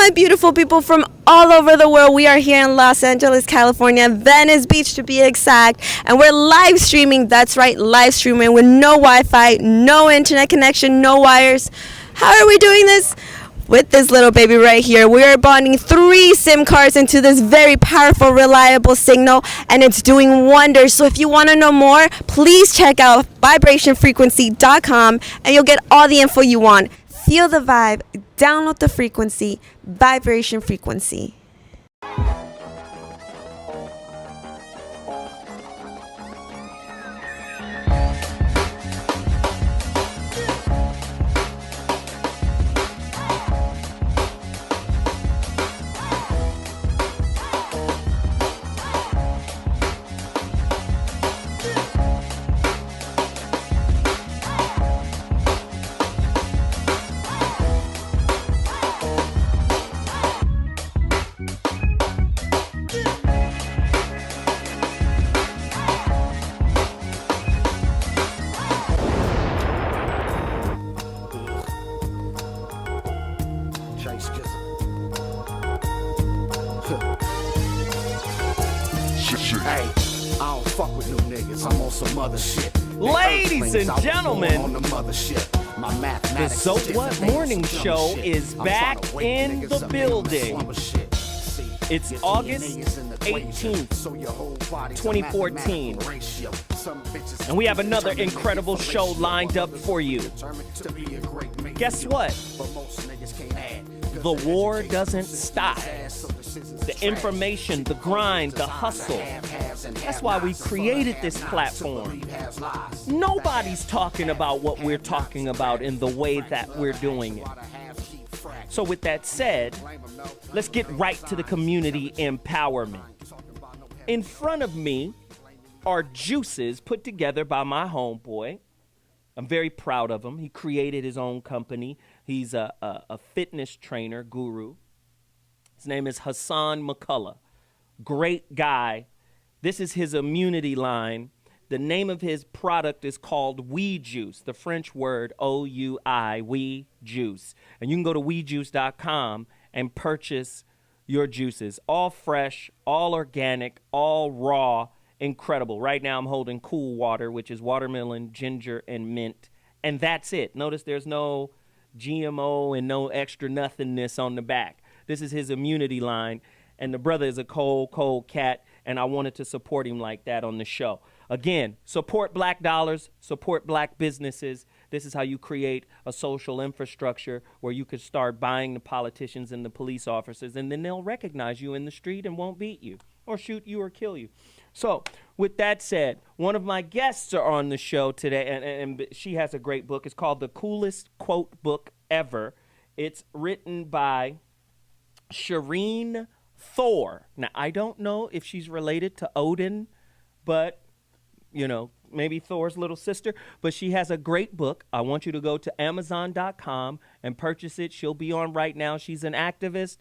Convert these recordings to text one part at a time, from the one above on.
my beautiful people from all over the world. We are here in Los Angeles, California, Venice Beach to be exact, and we're live streaming. That's right, live streaming with no Wi-Fi, no internet connection, no wires. How are we doing this? With this little baby right here. We are bonding 3 SIM cards into this very powerful, reliable signal, and it's doing wonders. So if you want to know more, please check out vibrationfrequency.com and you'll get all the info you want. Feel the vibe, download the frequency, vibration frequency. Ladies and gentlemen, the ZoWhat morning show is back in the building. It's August 18th, 2014. And we have another incredible show lined up for you. Guess what? The war doesn't stop. The information, the grind, the hustle. That's why we created this platform. Nobody's talking about what we're talking about in the way that we're doing it. So with that said, let's get right to the community empowerment. In front of me are juices put together by my homeboy. I'm very proud of him. He created his own company. He's a fitness trainer guru. His name is Hassan McCullough. Great guy. This is his immunity line. The name of his product is called We Juice, the French word O-U-I, We Juice. And you can go to WeJuice.com and purchase your juices. All fresh, all organic, all raw, incredible. Right now I'm holding Cool Water, which is watermelon, ginger, and mint. And that's it. Notice there's no GMO and no extra nothingness on the back. This is his immunity line, and the brother is a cold, cold cat, and I wanted to support him like that on the show. Again, support black dollars, support black businesses. This is how you create a social infrastructure where you could start buying the politicians and the police officers, and then they'll recognize you in the street and won't beat you or shoot you or kill you. So with that said, one of my guests are on the show today, and she has a great book. It's called The Coolest Quote Book Ever. It's written by Shireen Thor. Now, I don't know if she's related to Odin, but, you know, maybe Thor's little sister. But she has a great book. I want you to go to Amazon.com and purchase it. She'll be on right now. She's an activist,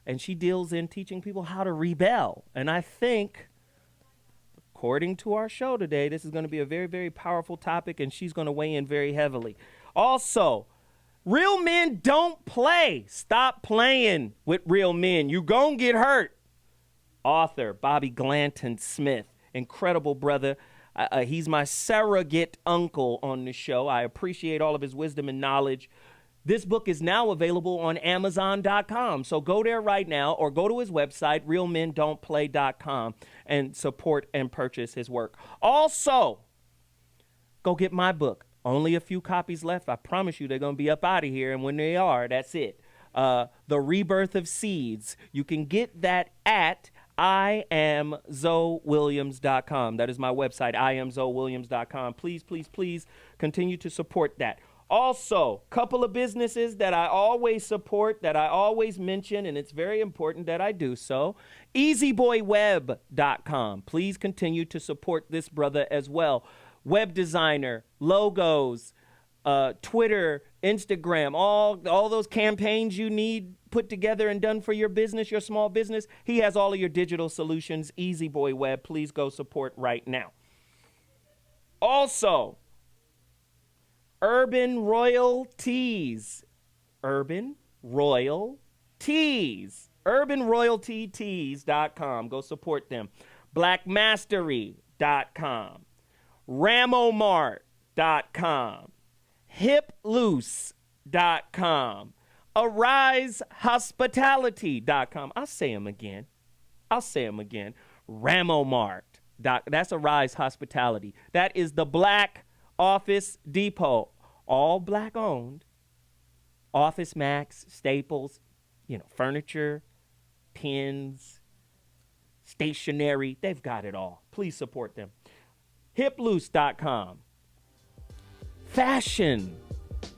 and she deals in teaching people how to rebel. And I think, according to our show today, this is going to be a very, very powerful topic, and she's going to weigh in very heavily. Also, real men don't play. Stop playing with real men. You gon' get hurt. Author Bobby Glanton Smith. Incredible brother. He's my surrogate uncle on the show. I appreciate all of his wisdom and knowledge. This book is now available on Amazon.com. So go there right now or go to his website, realmendon'tplay.com, and support and purchase his work. Also, go get my book. Only a few copies left. I promise you they're going to be up out of here, and when they are, that's it. The Rebirth of Seeds. You can get that at IamZoWilliams.com. That is my website, IamZoWilliams.com. Please, please, please continue to support that. Also, couple of businesses that I always support, that I always mention, and it's very important that I do so. EasyBoyWeb.com. Please continue to support this brother as well. Web designer, logos, Twitter, Instagram, all those campaigns you need put together and done for your business, your small business. He has all of your digital solutions. Easy Boy Web. Please go support right now. Also, Urban Royal Tees. Urban Royal Tees, urbanroyaltytees.com. Go support them. Blackmastery.com. Ramomart.com. hiploose.com. arisehospitality.com. I'll say them again. Ramomart. That's Arise Hospitality. That is the Black Office Depot. All Black owned. Office Max, Staples, furniture, pins, stationery. They've got it all. Please support them. hiploose.com. Fashion.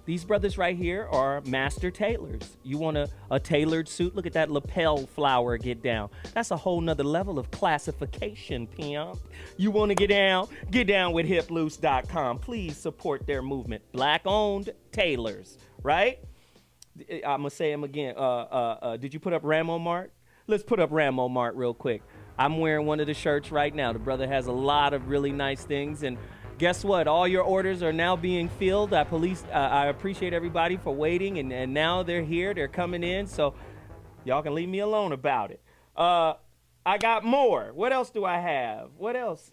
These brothers right here are master tailors. You want a tailored suit? Look at that lapel flower get down. That's a whole nother level of classification, pimp. You want to get down? Get down with hiploose.com. Please support their movement. Black-owned tailors, right? I'm going to say them again. Did you put up Ramomart? Let's put up Ramomart real quick. I'm wearing one of the shirts right now. The brother has a lot of really nice things, and guess what? All your orders are now being filled. I appreciate everybody for waiting, and now they're here. They're coming in, so y'all can leave me alone about it. I got more. What else do I have? What else?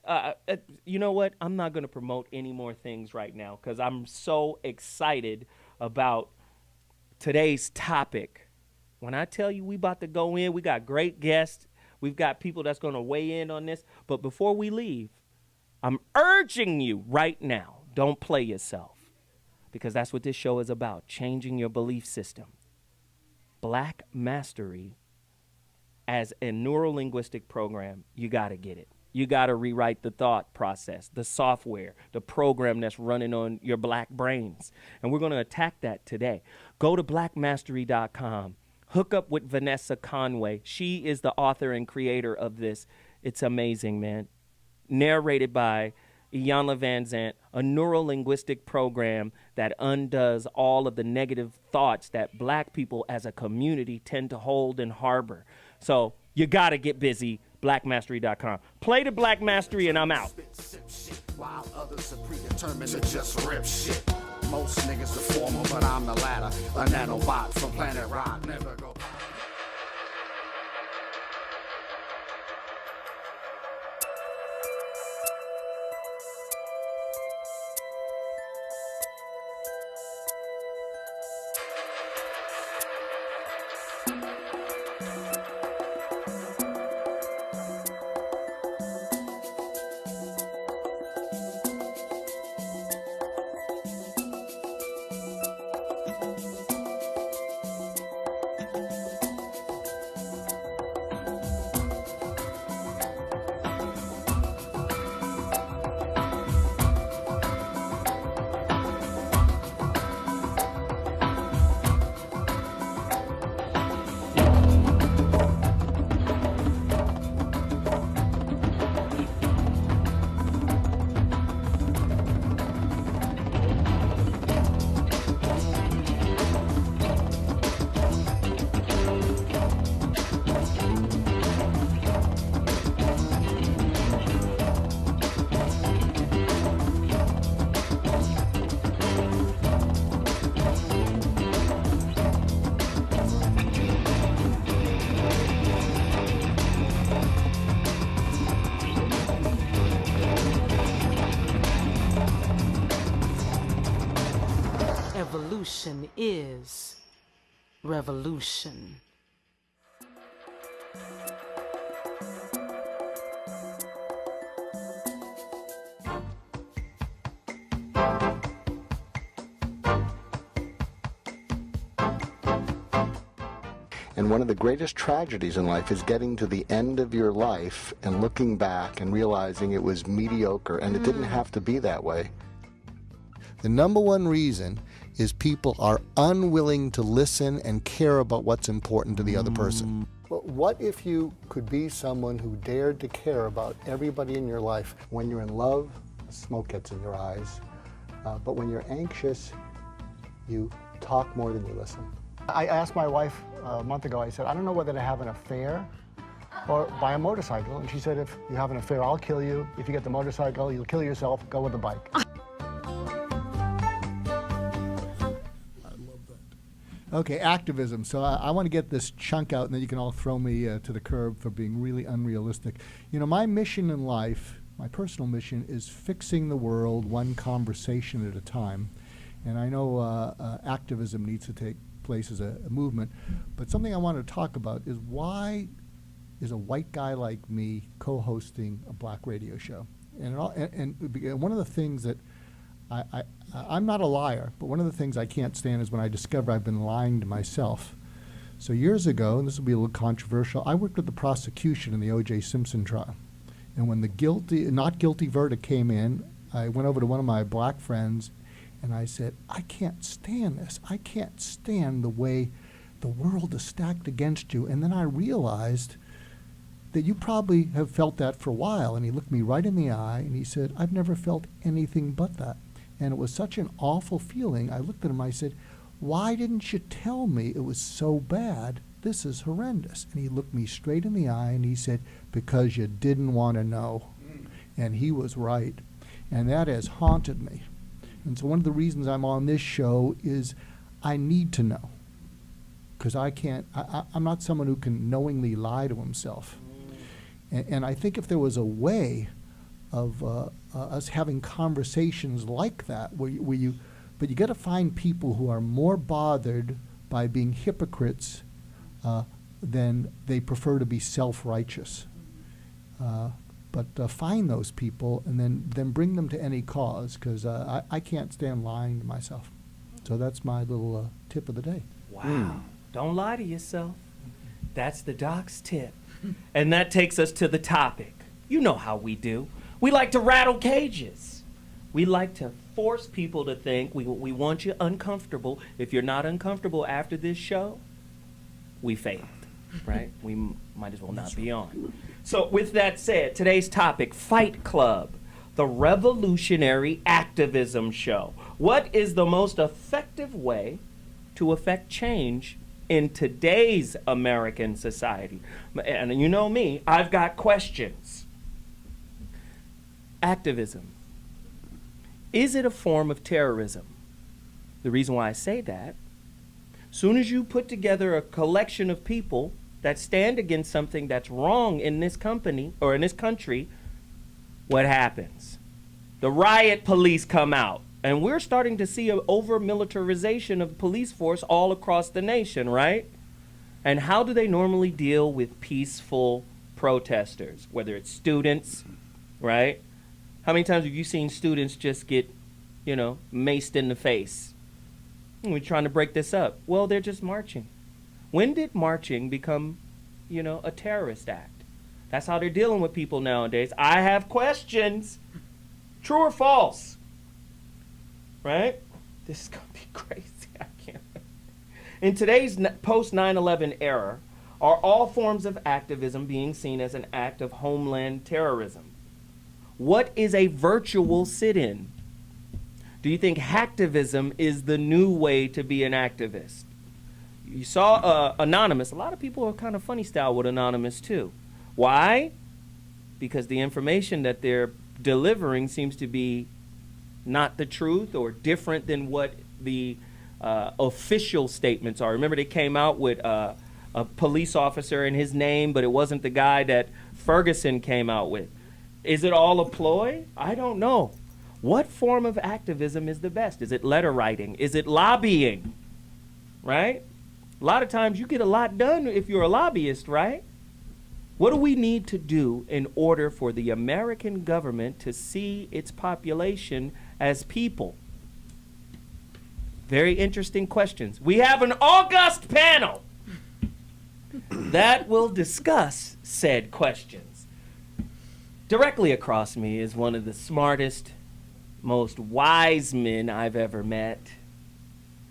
You know what? I'm not going to promote any more things right now because I'm so excited about today's topic. When I tell you we about to go in, we got great guests. We've got people that's going to weigh in on this. But before we leave, I'm urging you right now, don't play yourself, because that's what this show is about, changing your belief system. Black Mastery as a neurolinguistic program, you got to get it. You got to rewrite the thought process, the software, the program that's running on your black brains. And we're going to attack that today. Go to blackmastery.com. Hook up with Vanessa Conway. She is the author and creator of this. It's amazing, man. Narrated by Iyanla Vanzant, a neurolinguistic program that undoes all of the negative thoughts that black people as a community tend to hold and harbor. So you got to get busy, blackmastery.com. Play the Black Mastery and I'm out. While others are predetermined to just rip shit. Most niggas the former, but I'm the latter. A nanobot from planet Rock, never go. Evolution is revolution. And one of the greatest tragedies in life is getting to the end of your life and looking back and realizing it was mediocre, and it didn't have to be that way. The number one reason is people are unwilling to listen and care about what's important to the other person. But what if you could be someone who dared to care about everybody in your life? When you're in love, smoke gets in your eyes. But when you're anxious, you talk more than you listen. I asked my wife a month ago, I said, I don't know whether to have an affair or buy a motorcycle. And she said, if you have an affair, I'll kill you. If you get the motorcycle, you'll kill yourself. Go with the bike. Okay, activism. So I want to get this chunk out, and then you can all throw me to the curb for being really unrealistic. You know, my mission in life, my personal mission, is fixing the world one conversation at a time. And I know activism needs to take place as a movement, but something I want to talk about is why is a white guy like me co-hosting a black radio show? And one of the things that I'm not a liar, but one of the things I can't stand is when I discover I've been lying to myself. So years ago, and this will be a little controversial, I worked with the prosecution in the O.J. Simpson trial. And when the not guilty verdict came in, I went over to one of my black friends and I said, I can't stand this. I can't stand the way the world is stacked against you. And then I realized that you probably have felt that for a while. And he looked me right in the eye and he said, I've never felt anything but that. And it was such an awful feeling. I looked at him, I said, why didn't you tell me it was so bad? This is horrendous. And he looked me straight in the eye and he said, because you didn't want to know. And he was right. And that has haunted me. And so one of the reasons I'm on this show is I need to know. Because I'm not someone who can knowingly lie to himself. And I think if there was a way of us having conversations like that, but you got to find people who are more bothered by being hypocrites than they prefer to be self-righteous. But find those people and then bring them to any cause, because I can't stand lying to myself. So that's my little tip of the day. Wow. Don't lie to yourself. That's the doc's tip. And that takes us to the topic. You know how we do. We like to rattle cages. We like to force people to think we want you uncomfortable. If you're not uncomfortable after this show, we failed, right? We might as well not be on. So with that said, today's topic, Fight Club, the revolutionary activism show. What is the most effective way to affect change in today's American society? And you know me, I've got questions. Activism. Is it a form of terrorism? The reason why I say that, soon as you put together a collection of people that stand against something that's wrong in this company or in this country, what happens? The riot police come out, and we're starting to see an over-militarization of the police force all across the nation, right? And how do they normally deal with peaceful protesters, whether it's students, right? How many times have you seen students just get, maced in the face? We're trying to break this up. Well, they're just marching. When did marching become, a terrorist act? That's how they're dealing with people nowadays. I have questions. True or false? Right? This is going to be crazy. I can't. In today's post-9/11 era, are all forms of activism being seen as an act of homeland terrorism? What is a virtual sit-in? Do you think hacktivism is the new way to be an activist? You saw Anonymous. A lot of people are kind of funny style with Anonymous too. Why? Because the information that they're delivering seems to be not the truth or different than what the official statements are. Remember, they came out with a police officer and his name, but it wasn't the guy that Ferguson came out with. Is it all a ploy? I don't know. What form of activism is the best? Is it letter writing? Is it lobbying? Right? A lot of times you get a lot done if you're a lobbyist, right? What do we need to do in order for the American government to see its population as people? Very interesting questions. We have an august panel that will discuss said questions. Directly across me is one of the smartest, most wise men I've ever met.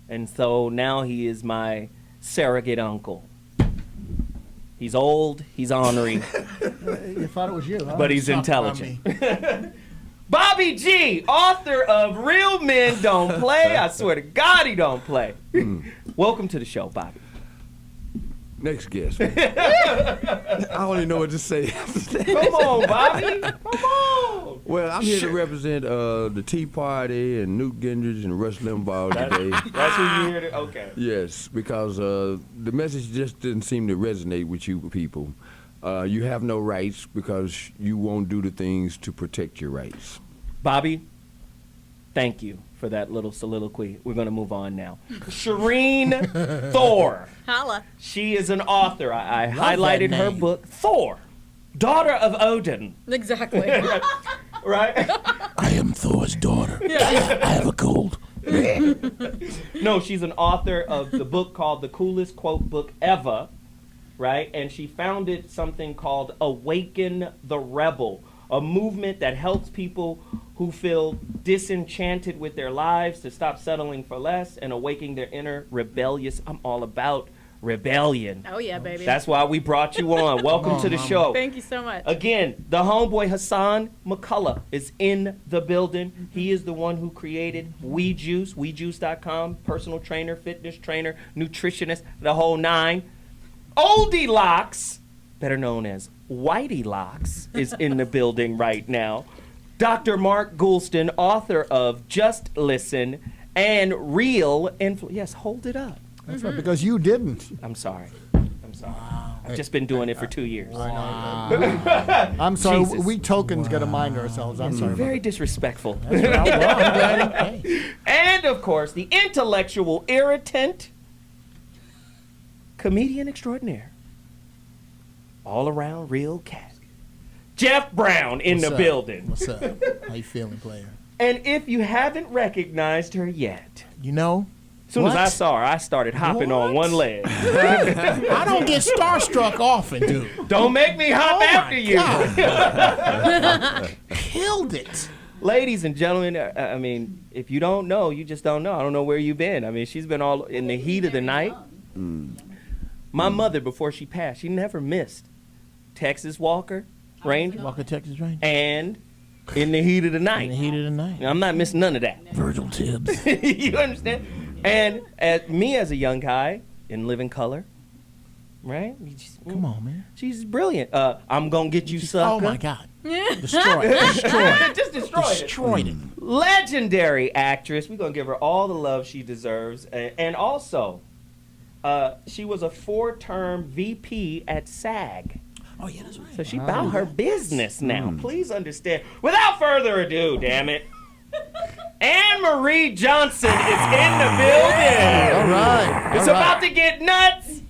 And so now he is my surrogate uncle. He's old, he's ornery. You thought it was you, huh? But he's intelligent. Bobby G, author of Real Men Don't Play. I swear to God he don't play. Welcome to the show, Bobby. Next guest. I don't even know what to say. Come on, Bobby. Come on. Well, I'm here to represent the Tea Party and Newt Gingrich and Rush Limbaugh today. That's who you here to. Okay. Yes, because the message just didn't seem to resonate with you people. You have no rights because you won't do the things to protect your rights. Bobby, thank you for that little soliloquy. We're going to move on now. Shireen Thor. Holla. She is an author. I highlighted her book, Thor, daughter of Odin. Exactly. Right? I am Thor's daughter. I have a cold. No, she's an author of the book called The Coolest Quote Book Ever, right? And she founded something called Awaken the Rebel, a movement that helps people who feel disenchanted with their lives to stop settling for less and awakening their inner rebellious. I'm all about rebellion. Oh, yeah, baby. That's why we brought you on. Welcome to the show. Thank you so much. Again, the homeboy Hassan McCullough is in the building. He is the one who created WeJuice, WeJuice.com, personal trainer, fitness trainer, nutritionist, the whole nine. Oldie Locks, better known as Whitey Locks, is in the building right now. Dr. Mark Goulston, author of Just Listen and Real Influence. Yes, hold it up. That's right, because you didn't. I'm sorry. I've just been doing it for 2 years. I'm sorry, Jesus. we tokens got to mind ourselves. I'm sorry. Very disrespectful. Hey. And, of course, the intellectual irritant, comedian extraordinaire, all-around real cat, Geoff Brown in What's the up? building. What's up? How you feeling, player? And if you haven't recognized her yet, You know, as soon as What? I saw her, I started hopping on one leg. I don't get starstruck often, dude. Don't make me hop Oh, after my you. God. Killed it. Ladies and gentlemen, I mean, if you don't know, you just don't know. I don't know where you've been. I mean, she's been all in the heat of the night. My mother, before she passed, she never missed Texas Walker, Ranger, Walker, Texas Ranger. and In the Heat of the In Night. the heat of the night. I'm not missing none of that. Virgil Tibbs. You understand? And me as a young guy in Living Color, right? Come on, man. She's brilliant. I'm gonna get you, sucker. Oh, my God. Destroyed it. Destroyed it. Just destroyed it. Destroyed it. Legendary actress. We're gonna give her all the love she deserves. And also, she was a 4-term VP at SAG. Oh, yeah, that's right. So she about her business now. Please understand. Without further ado, damn it, Anne-Marie Johnson is in the building. All right. It's about to get nuts.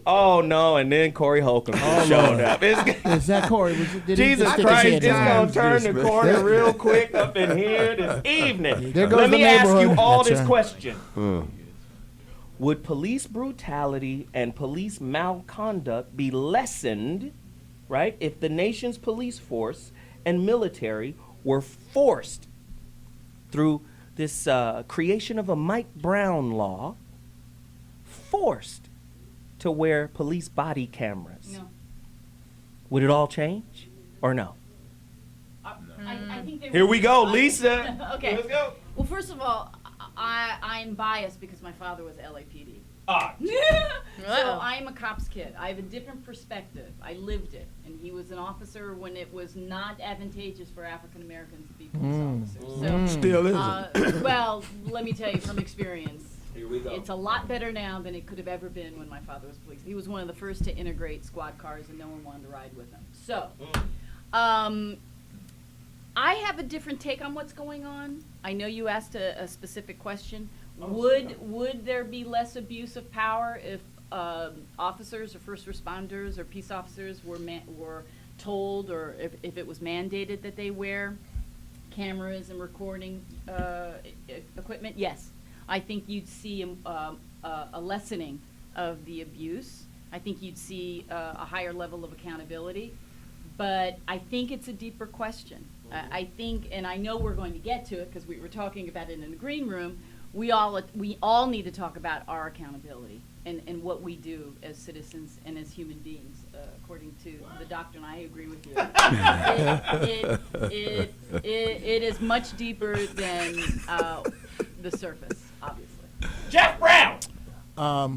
Oh no! And then Corey Holcomb showed up. Is that Corey? Did he Jesus just stick his Christ! head It's down? gonna turn the corner real quick up in here this evening. There goes Let the me ask you neighborhood. all That's this right. question: would police brutality and police malconduct be lessened, right, if the nation's police force and military were forced through this creation of a Mike Brown law, forced to wear police body cameras? No. Would it all change or no? I think Here we go, Lisa. Okay. Let's go. Well, first of all, I'm biased because my father was LAPD. Ah, So I'm a cop's kid. I have a different perspective. I lived it. And he was an officer when it was not advantageous for African Americans to be police officers. So, Still isn't. well, let me tell you from experience, here we go. it's a lot better now than it could have ever been when my father was police. He was one of the first to integrate squad cars and no one wanted to ride with him. So, I have a different take on what's going on. I know you asked a specific question. Would there be less abuse of power if officers or first responders or peace officers were told, or if it was mandated that they wear cameras and recording equipment? Yes, I think you'd see a lessening of the abuse. I think you'd see a higher level of accountability. But I think it's a deeper question. I think, and I know we're going to get to it because we were talking about it in the green room. We all need to talk about our accountability and what we do as citizens and as human beings, according to the doctor. And I agree with you. It is much deeper than the surface, obviously. Geoff Brown. I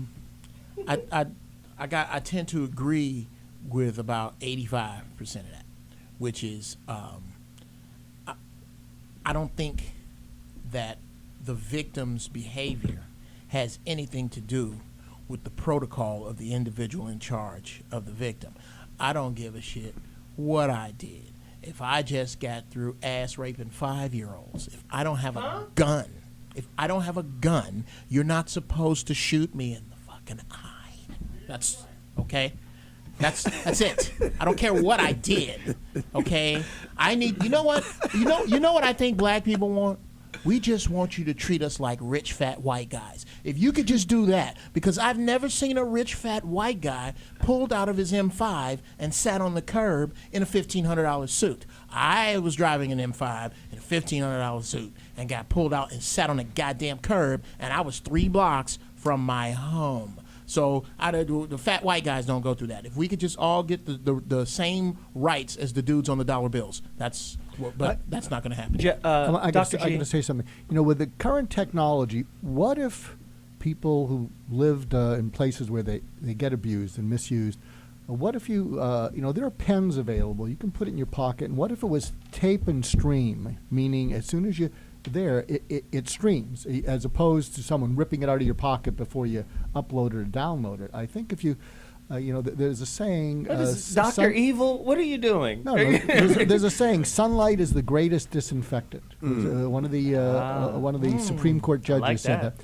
tend to agree with about 85% of that, which is I don't think that the victim's behavior has anything to do with the protocol of the individual in charge of the victim. I don't give a shit what I did. If I just got through ass raping 5-year-olds, if I don't have a gun, you're not supposed to shoot me in the fucking eye. That's okay. That's it. I don't care what I did. Okay. You know what I think black people want? We just want you to treat us like rich, fat, white guys. If you could just do that, because I've never seen a rich, fat, white guy pulled out of his M5 and sat on the curb in a $1,500 suit. I was driving an M5 in a $1,500 suit and got pulled out and sat on a goddamn curb, and I was 3 blocks from my home. So the fat white guys don't go through that. If we could just all get the same rights as the dudes on the dollar bills, that's not going to happen. I got to say something. You know, with the current technology, what if people who lived in places where they get abused and misused, what if you there are pens available. You can put it in your pocket. And what if it was tape and stream, meaning as soon as you're there, it streams, as opposed to someone ripping it out of your pocket before you upload it or download it. I think if you, there's a saying. Dr. Evil, what are you doing? No, there's a saying: sunlight is the greatest disinfectant. One of the Supreme Court judges said that.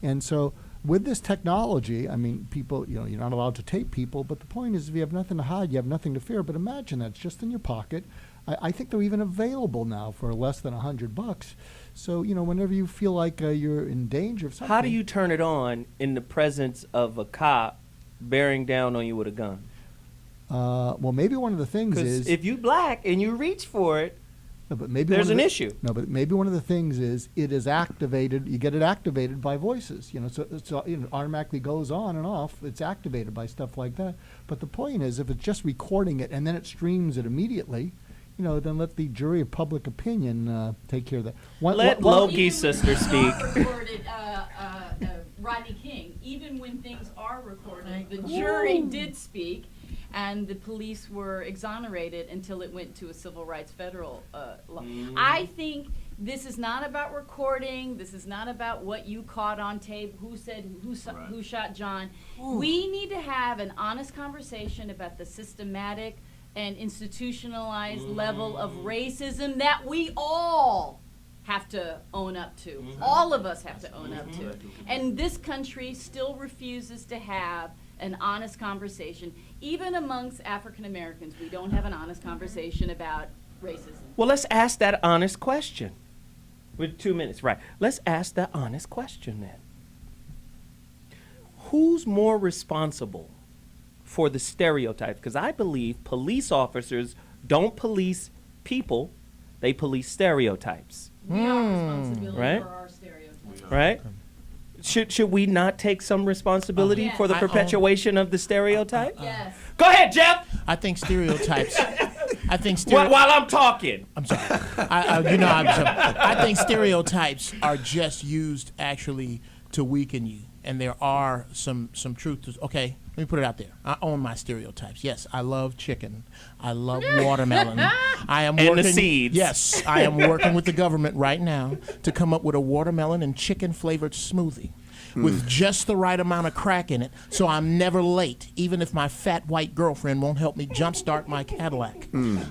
And so, with this technology, I mean, people, you're not allowed to tape people, but the point is, if you have nothing to hide, you have nothing to fear. But imagine that it's just in your pocket. I think they're even available now for less than $100. So, whenever you feel like you're in danger of something. How do you turn it on in the presence of a cop bearing down on you with a gun? Well, maybe one of the things is, if you black and you reach for it, no, but maybe there's an issue. No, but maybe one of the things is it is activated. You get it activated by voices. So it automatically goes on and off. It's activated by stuff like that. But the point is, if it's just recording it and then it streams it immediately, then let the jury of public opinion take care of that. Let Loki's sister speak. Recorded Rodney King. Even when things are recorded, the jury did speak, and the police were exonerated until it went to a civil rights federal law. I think this is not about recording. This is not about what you caught on tape, who shot John. We need to have an honest conversation about the systematic and institutionalized level of racism that we all have to own up to. All of us have to own up to. And this country still refuses to have an honest conversation. Even amongst African Americans, we don't have an honest conversation about racism. Well, let's ask that honest question. With 2 minutes, right. Let's ask that honest question then. Who's more responsible for the stereotype? Because I believe police officers don't police people, they police stereotypes. We are responsible Right? for our stereotypes. Right? Should we not take some responsibility Yes. for the perpetuation of the stereotype? Yes. Go ahead, Geoff. I think stereotypes. While I'm talking. I'm sorry. I think stereotypes are just used actually to weaken you, and there are some truth to. Okay, let me put it out there. I own my stereotypes. Yes, I love chicken. I love watermelon. I am and the seeds. Yes, I am working with the government right now to come up with a watermelon and chicken flavored smoothie with just the right amount of crack in it, so I'm never late, even if my fat white girlfriend won't help me jumpstart my Cadillac.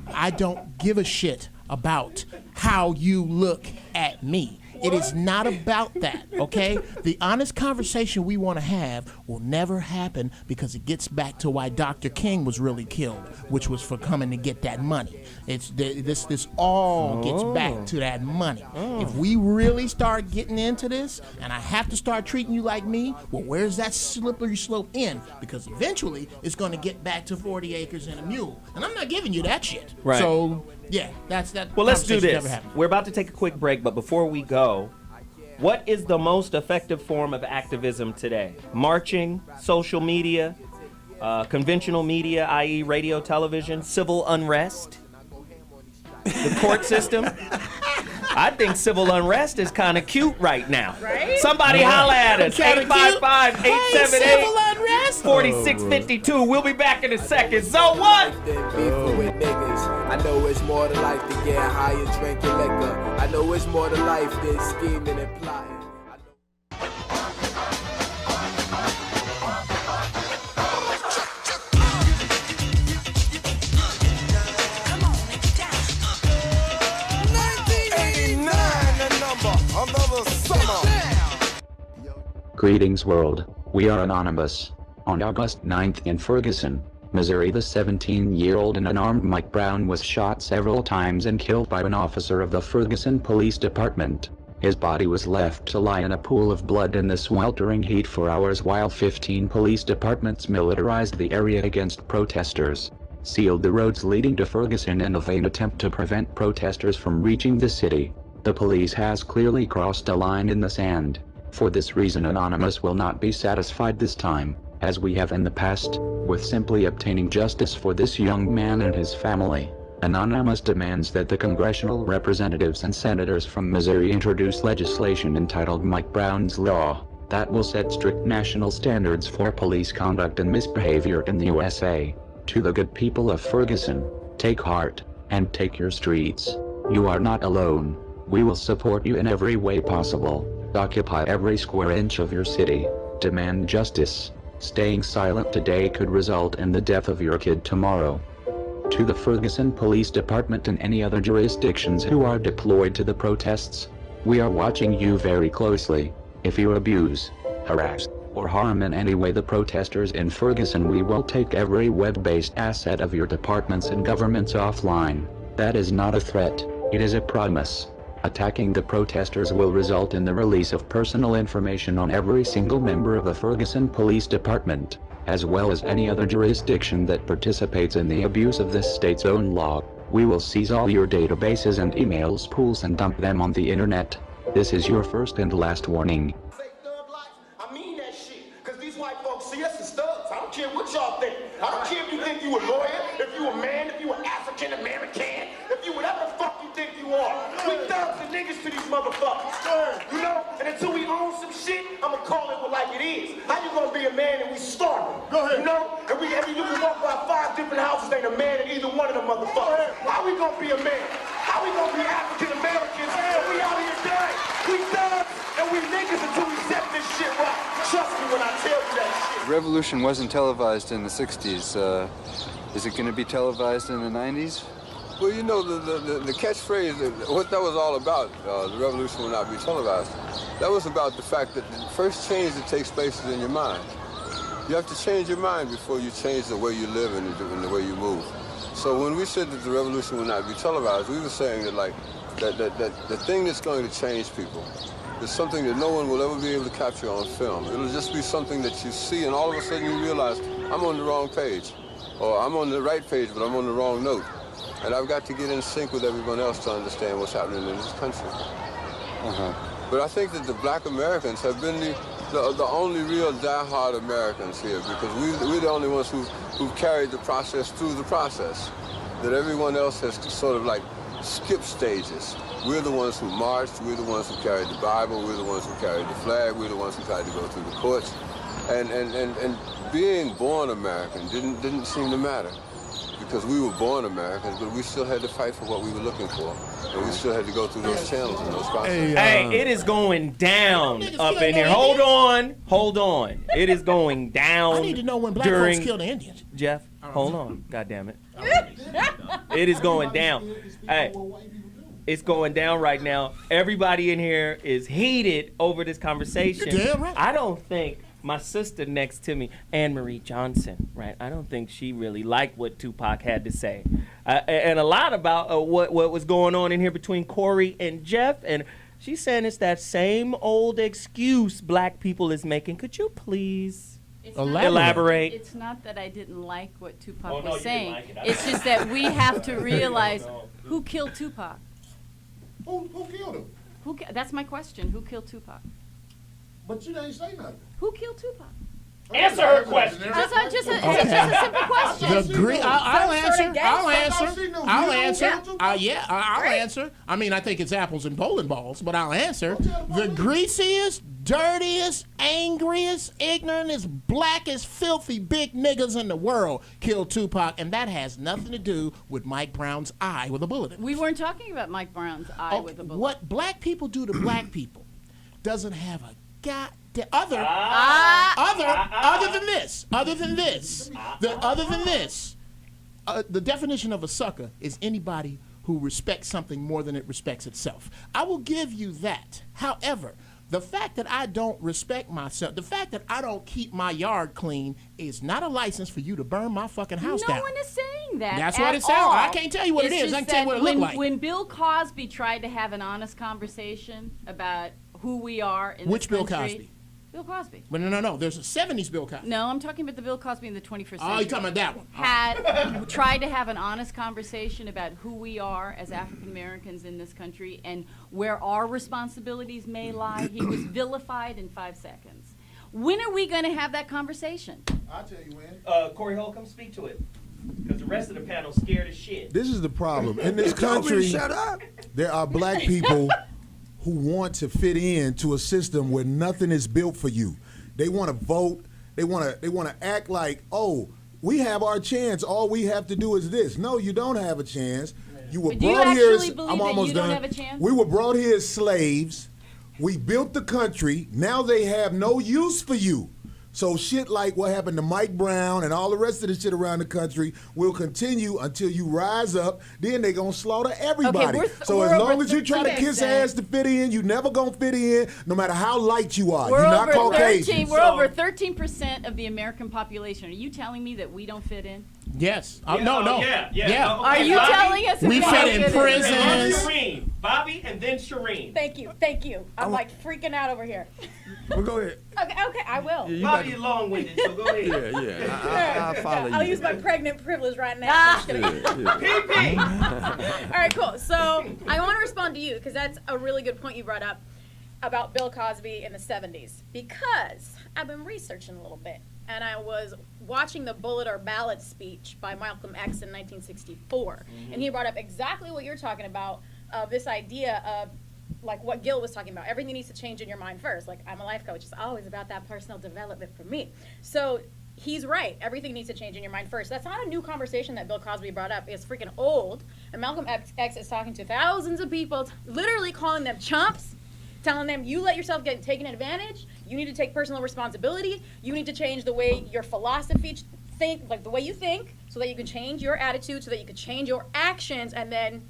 I don't give a shit about how you look at me. It is not about that, okay? The honest conversation we want to have will never happen because it gets back to why Dr. King was really killed, which was for coming to get that money. This all gets back to that money. If we really start getting into this, and I have to start treating you like me, well, where's that slippery slope in? Because eventually it's going to get back to 40 acres and a mule, and I'm not giving you that shit. Right. So, yeah, that's that. Well, let's do conversation this. never happened. We're about to take a quick break, but before we go, what is the most effective form of activism today? Marching, social media, conventional media, i.e. radio, television, civil unrest, the court system? I think civil unrest is kind of cute right now. Right? Somebody holla at us. 855-878. Hey, civil unrest? 4652. We'll be back in a second. ZoWhat? Beefing with niggas. I know it's more to life than getting high and drinking liquor. I know it's more to life than scheming and plotting. Greetings world, we are anonymous. On August 9th in Ferguson, Missouri, the 17-year-old and unarmed Mike Brown was shot several times and killed by an officer of the Ferguson Police Department. His body was left to lie in a pool of blood in the sweltering heat for hours while 15 police departments militarized the area against protesters, sealed the roads leading to Ferguson in a vain attempt to prevent protesters from reaching the city. The police has clearly crossed a line in the sand. For this reason, Anonymous will not be satisfied this time, as we have in the past, with simply obtaining justice for this young man and his family. Anonymous demands that the congressional representatives and senators from Missouri introduce legislation entitled Mike Brown's Law, that will set strict national standards for police conduct and misbehavior in the USA. To the good people of Ferguson, take heart, and take your streets. You are not alone. We will support you in every way possible. Occupy every square inch of your city. Demand justice. Staying silent today could result in the death of your kid tomorrow. To the Ferguson Police Department and any other jurisdictions who are deployed to the protests, we are watching you very closely. If you abuse, harass, or harm in any way the protesters in Ferguson, we will take every web-based asset of your departments and governments offline. That is not a threat, it is a promise. Attacking the protesters will result in the release of personal information on every single member of the Ferguson Police Department, as well as any other jurisdiction that participates in the abuse of this state's own law. We will seize all your databases and emails pools and dump them on the internet. This is your first and last warning. I mean that shit, because these white folks see us as thugs. I don't care what y'all think. I don't care if you think you a lawyer, if you a man, if you an African American, if you whatever the fuck you think you are. We thugs and niggas to these motherfuckers. You know? And until we own some shit, I'ma call it like it is. How you gonna be a man and we starving? Go ahead. You know? And you can walk by 5 different houses, ain't a man in either one of them motherfuckers. How we gonna be a man? How we gonna be African Americans if we out here dying? We thugs and we niggas until we set this shit right. Trust me when I tell you that shit. Revolution wasn't televised in the 60s. Is it going to be televised in the 90s? Well, you know, the catchphrase, what that was all about, the revolution will not be televised, that was about the fact that the first change that takes place is in your mind. You have to change your mind before you change the way you live and the way you move. So when we said that the revolution will not be televised, we were saying that, like, that the thing that's going to change people is something that no one will ever be able to capture on film. It'll just be something that you see, and all of a sudden you realize, I'm on the wrong page. Or I'm on the right page, but I'm on the wrong note. And I've got to get in sync with everyone else to understand what's happening in this country. But I think that the black Americans have been the only real die-hard Americans here, because we're the only ones who've carried the process through the process. That everyone else has sort of like skipped stages. We're the ones who marched, we're the ones who carried the Bible, we're the ones who carried the flag, we're the ones who tried to go through the courts. And being born American didn't seem to matter, because we were born Americans, but we still had to fight for what we were looking for. And we still had to go through those channels and those processes. Hey, it is going down up in here. Hold on. It is going down. I need to know when black folks kill the Indians. Geoff, hold on. God damn it. It is going down. Hey, it's going down right now. Everybody in here is heated over this conversation. You're damn right. I don't think my sister next to me, Anne Marie Johnson, right? I don't think she really liked what Tupac had to say. And a lot about what was going on in here between Corey and Geoff. And she's saying it's that same old excuse black people is making. Could you please elaborate? It's not that I didn't like what Tupac was saying. It's just that we have to realize who killed Tupac. Who killed him? That's my question. Who killed Tupac? But you didn't say nothing. Who killed Tupac? Answer her question. It's just a simple question. I'll answer. I'll Great. answer. I mean, I think it's apples and bowling balls, but I'll answer. The greasiest, dirtiest, angriest, ignorantest, blackest, filthy, big niggas in the world killed Tupac, and that has nothing to do with Mike Brown's eye with a bullet in it. We weren't talking about Mike Brown's eye with a bullet. What black people do to black people doesn't have a goddamn other than this. The definition of a sucker is anybody who respects something more than it respects itself. I will give you that. However, the fact that I don't respect myself, the fact that I don't keep my yard clean is not a license for you to burn my fucking house down. No one is saying that. That's what it sounds like. I can't tell you what it is. I can tell you what it looks like. When Bill Cosby tried to have an honest conversation about who we are in Which this Bill country. Cosby? Bill Cosby. Well, no. There's a 70s Bill Cosby. No, I'm talking about the Bill Cosby in the 21st century. Oh, you're talking about that one. Had tried to have an honest conversation about who we are as African Americans in this country and where our responsibilities may lie. He was vilified in 5 seconds. When are we going to have that conversation? I'll tell you when. Corey Holcomb, speak to it. Because the rest of the panel's scared as shit. This is the problem. In this country, there are black people who want to fit in to a system where nothing is built for you. They want to vote. They want to act like, oh, we have our chance. All we have to do is this. No, you don't have a chance. You were Do you brought here. actually believe that you don't have a chance? We were brought here as slaves. We built the country. Now they have no use for you. So shit like what happened to Mike Brown and all the rest of the shit around the country will continue until you rise up. Then they gonna slaughter everybody. So as long as you try to kiss ass to fit in, you never gonna fit in, no matter how light you are. You're not Caucasian. We're over 13% of the American population. Are you telling me that we don't fit in? Yes. Yeah, no. Yeah. Are you telling us we fit in prisons? Shireen. Bobby and then Shireen. Thank you. I'm like freaking out over here. Well, go ahead. Okay, I will. Bobby is long-winded, so go ahead. Yeah. I'll follow you. I'll use my pregnant privilege right now. PP. All right, cool. So I want to respond to you because that's a really good point you brought up about Bill Cosby in the 70s. Because I've been researching a little bit, and I was watching the Bullet or Ballot speech by Malcolm X in 1964, and he brought up exactly what you're talking about, this idea of like what Gil was talking about. Everything needs to change in your mind first. Like, I'm a life coach. It's always about that personal development for me. So he's right. Everything needs to change in your mind first. That's not a new conversation that Bill Cosby brought up. It's freaking old. And Malcolm X is talking to thousands of people, literally calling them chumps, telling them, you let yourself get taken advantage. You need to take personal responsibility. You need to change the way your philosophy think, like the way you think, so that you can change your attitude, so that you can change your actions, and then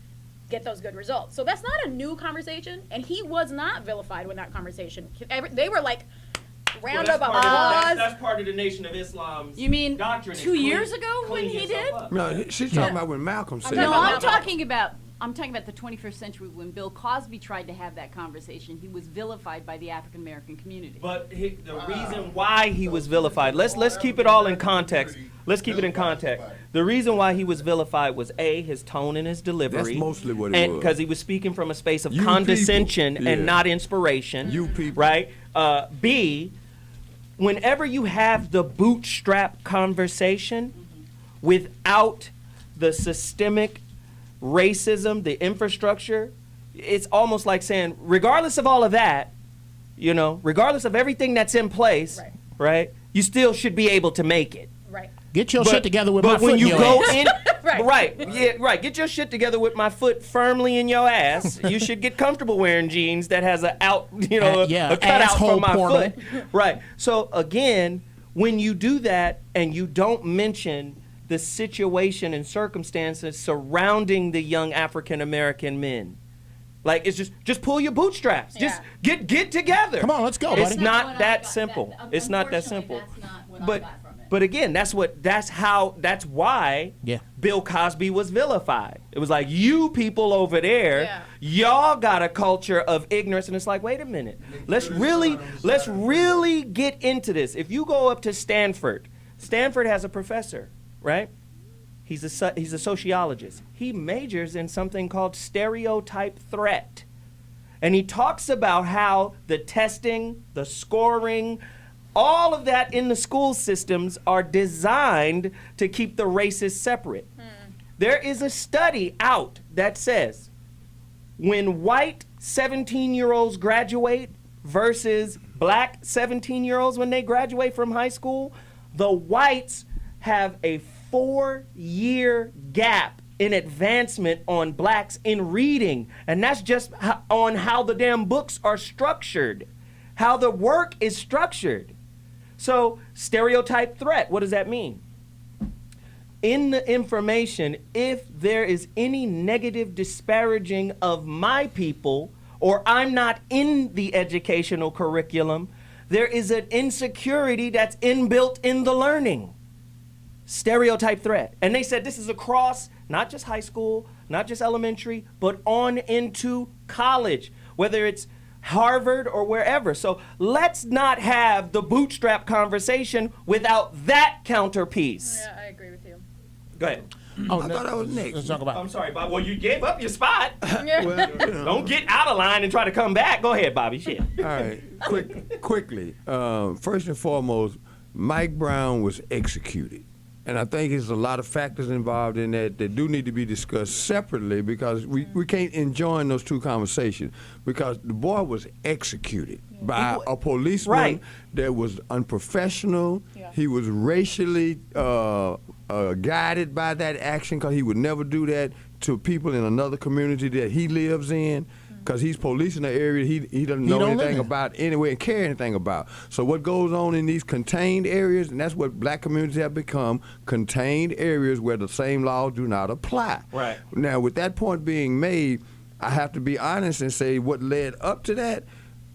get those good results. So that's not a new conversation, and he was not vilified when that conversation. They were like, round up applause. That's part of the Nation of Islam's You mean doctrine. 2 years ago when he did? No, she's talking about when Malcolm said No, that. I'm talking about the 21st century when Bill Cosby tried to have that conversation. He was vilified by the African American community. But the reason why he was vilified, let's keep it all in context. Let's keep it in context. The reason why he was vilified was A, his tone and his delivery. That's mostly what it was. Because he was speaking from a space of condescension and not inspiration. You people. Right? B, whenever you have the bootstrap conversation without the systemic racism, the infrastructure, it's almost like saying, regardless of all of that, regardless of everything that's in place, right, you still should be able to make it. Right. Get your shit together with my foot when you in your go ass. in, right. Get your shit together with my foot firmly in your ass. You should get comfortable wearing jeans that has a cutout from my foot. Right. So again, when you do that and you don't mention the situation and circumstances surrounding the young African American men, like it's just pull your bootstraps. Yeah. Just get together. Come on, let's go, It's buddy. not that simple. It's not that simple. That's not what I got from it. But again, that's why Bill Cosby was vilified. It was like, you people over there, y'all got a culture of ignorance, and it's like, wait a minute, let's really get into this. If you go up to Stanford has a professor, right? He's a sociologist. He majors in something called stereotype threat. And he talks about how the testing, the scoring, All of that in the school systems are designed to keep the races separate. There is a study out that says when white 17-year-olds graduate versus black 17-year-olds when they graduate from high school, the whites have a 4-year gap in advancement on blacks in reading. And that's just on how the damn books are structured, how the work is structured. So stereotype threat, what does that mean? In the information, if there is any negative disparaging of my people, or I'm not in the educational curriculum, there is an insecurity that's inbuilt in the learning. Stereotype threat. And they said this is across not just high school, not just elementary, but on into college, whether it's Harvard or wherever. So let's not have the bootstrap conversation without that counterpiece. Yeah, I agree with you. Go ahead. I thought I was next. Let's talk about I'm sorry, Bob. Well, you gave up your spot. Don't get out of line and try to come back. Go ahead, Bobby. Shit. All right, quickly. First and foremost, Mike Brown was executed. And I think there's a lot of factors involved in that do need to be discussed separately, because we can't enjoin those two conversations, because the boy was executed by a policeman that was unprofessional. Yeah. He was racially guided by that action, because he would never do that to people in another community that he lives in, because he's policing the area he doesn't know anything about anyway and care anything about. So what goes on in these contained areas, and that's what black communities have become, contained areas where the same laws do not apply. Right. Now, with that point being made, I have to be honest and say what led up to that,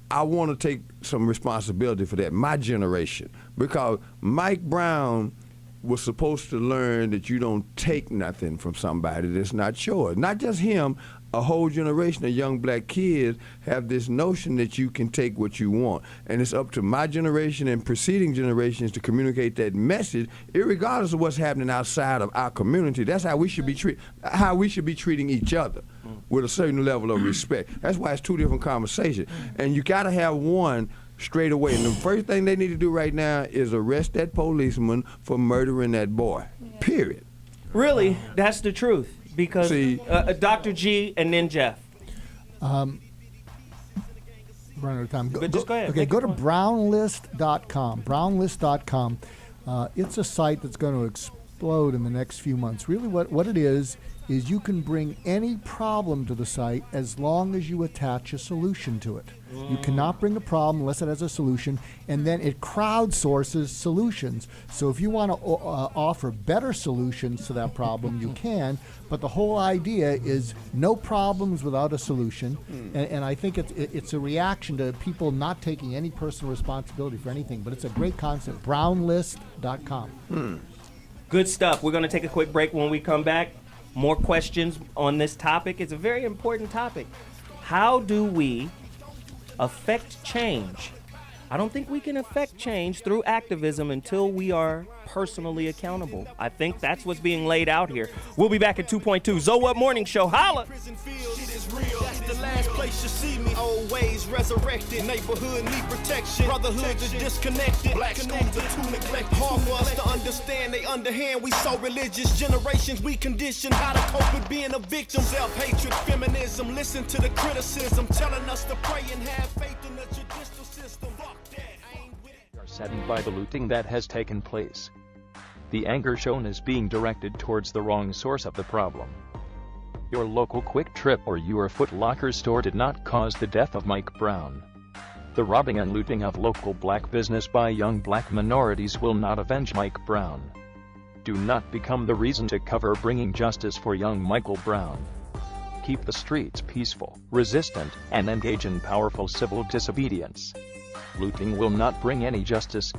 I want to take some responsibility for that, my generation, because Mike Brown was supposed to learn that you don't take nothing from somebody that's not yours. Not just him, a whole generation of young black kids have this notion that you can take what you want. And it's up to my generation and preceding generations to communicate that message, irregardless of what's happening outside of our community. That's how we should be treating each other, with a certain level of respect. That's why it's two different conversations. And you gotta have one straight away. And the first thing they need to do right now is arrest that policeman for murdering that boy, period. Really, that's the truth. Because Dr. G and then Geoff. Run out of time. Just go ahead. Okay, go to brownlist.com. Brownlist.com. It's a site that's going to explode in the next few months. Really what it is you can bring any problem to the site as long as you attach a solution to it. You cannot bring a problem unless it has a solution, and then it crowdsources solutions. So if you want to offer better solutions to that problem, you can, but the whole idea is no problems without a solution, and I think it's a reaction to people not taking any personal responsibility for anything, but it's a great concept. Brownlist.com. Good stuff. We're going to take a quick break. When we come back, more questions on this topic. It's a very important topic. How do we affect change? I don't think we can affect change through activism until we are personally accountable. I think that's what's being laid out here. We'll be back at 2.2. ZoWhat Morning Show. Holla! That's the last place you see me. Old ways resurrected. Neighborhood need protection. Brotherhood is disconnected. Black schools are too neglected. Hard for us to understand. They underhand. We so religious. Generations we conditioned how to cope with being a victim. Self-hatred, feminism. Listen to the criticism. Telling us to pray and have faith in the judicial system. Saddened by the looting that has taken place. The anger shown is being directed towards the wrong source of the problem. Your local Quick Trip or your Foot Locker store did not cause the death of Mike Brown. The robbing and looting of local black business by young black minorities will not avenge Mike Brown. Do not become the reason to cover bringing justice for young Michael Brown. Keep the streets peaceful, resistant, and engage in powerful civil disobedience. Looting will not bring any justice.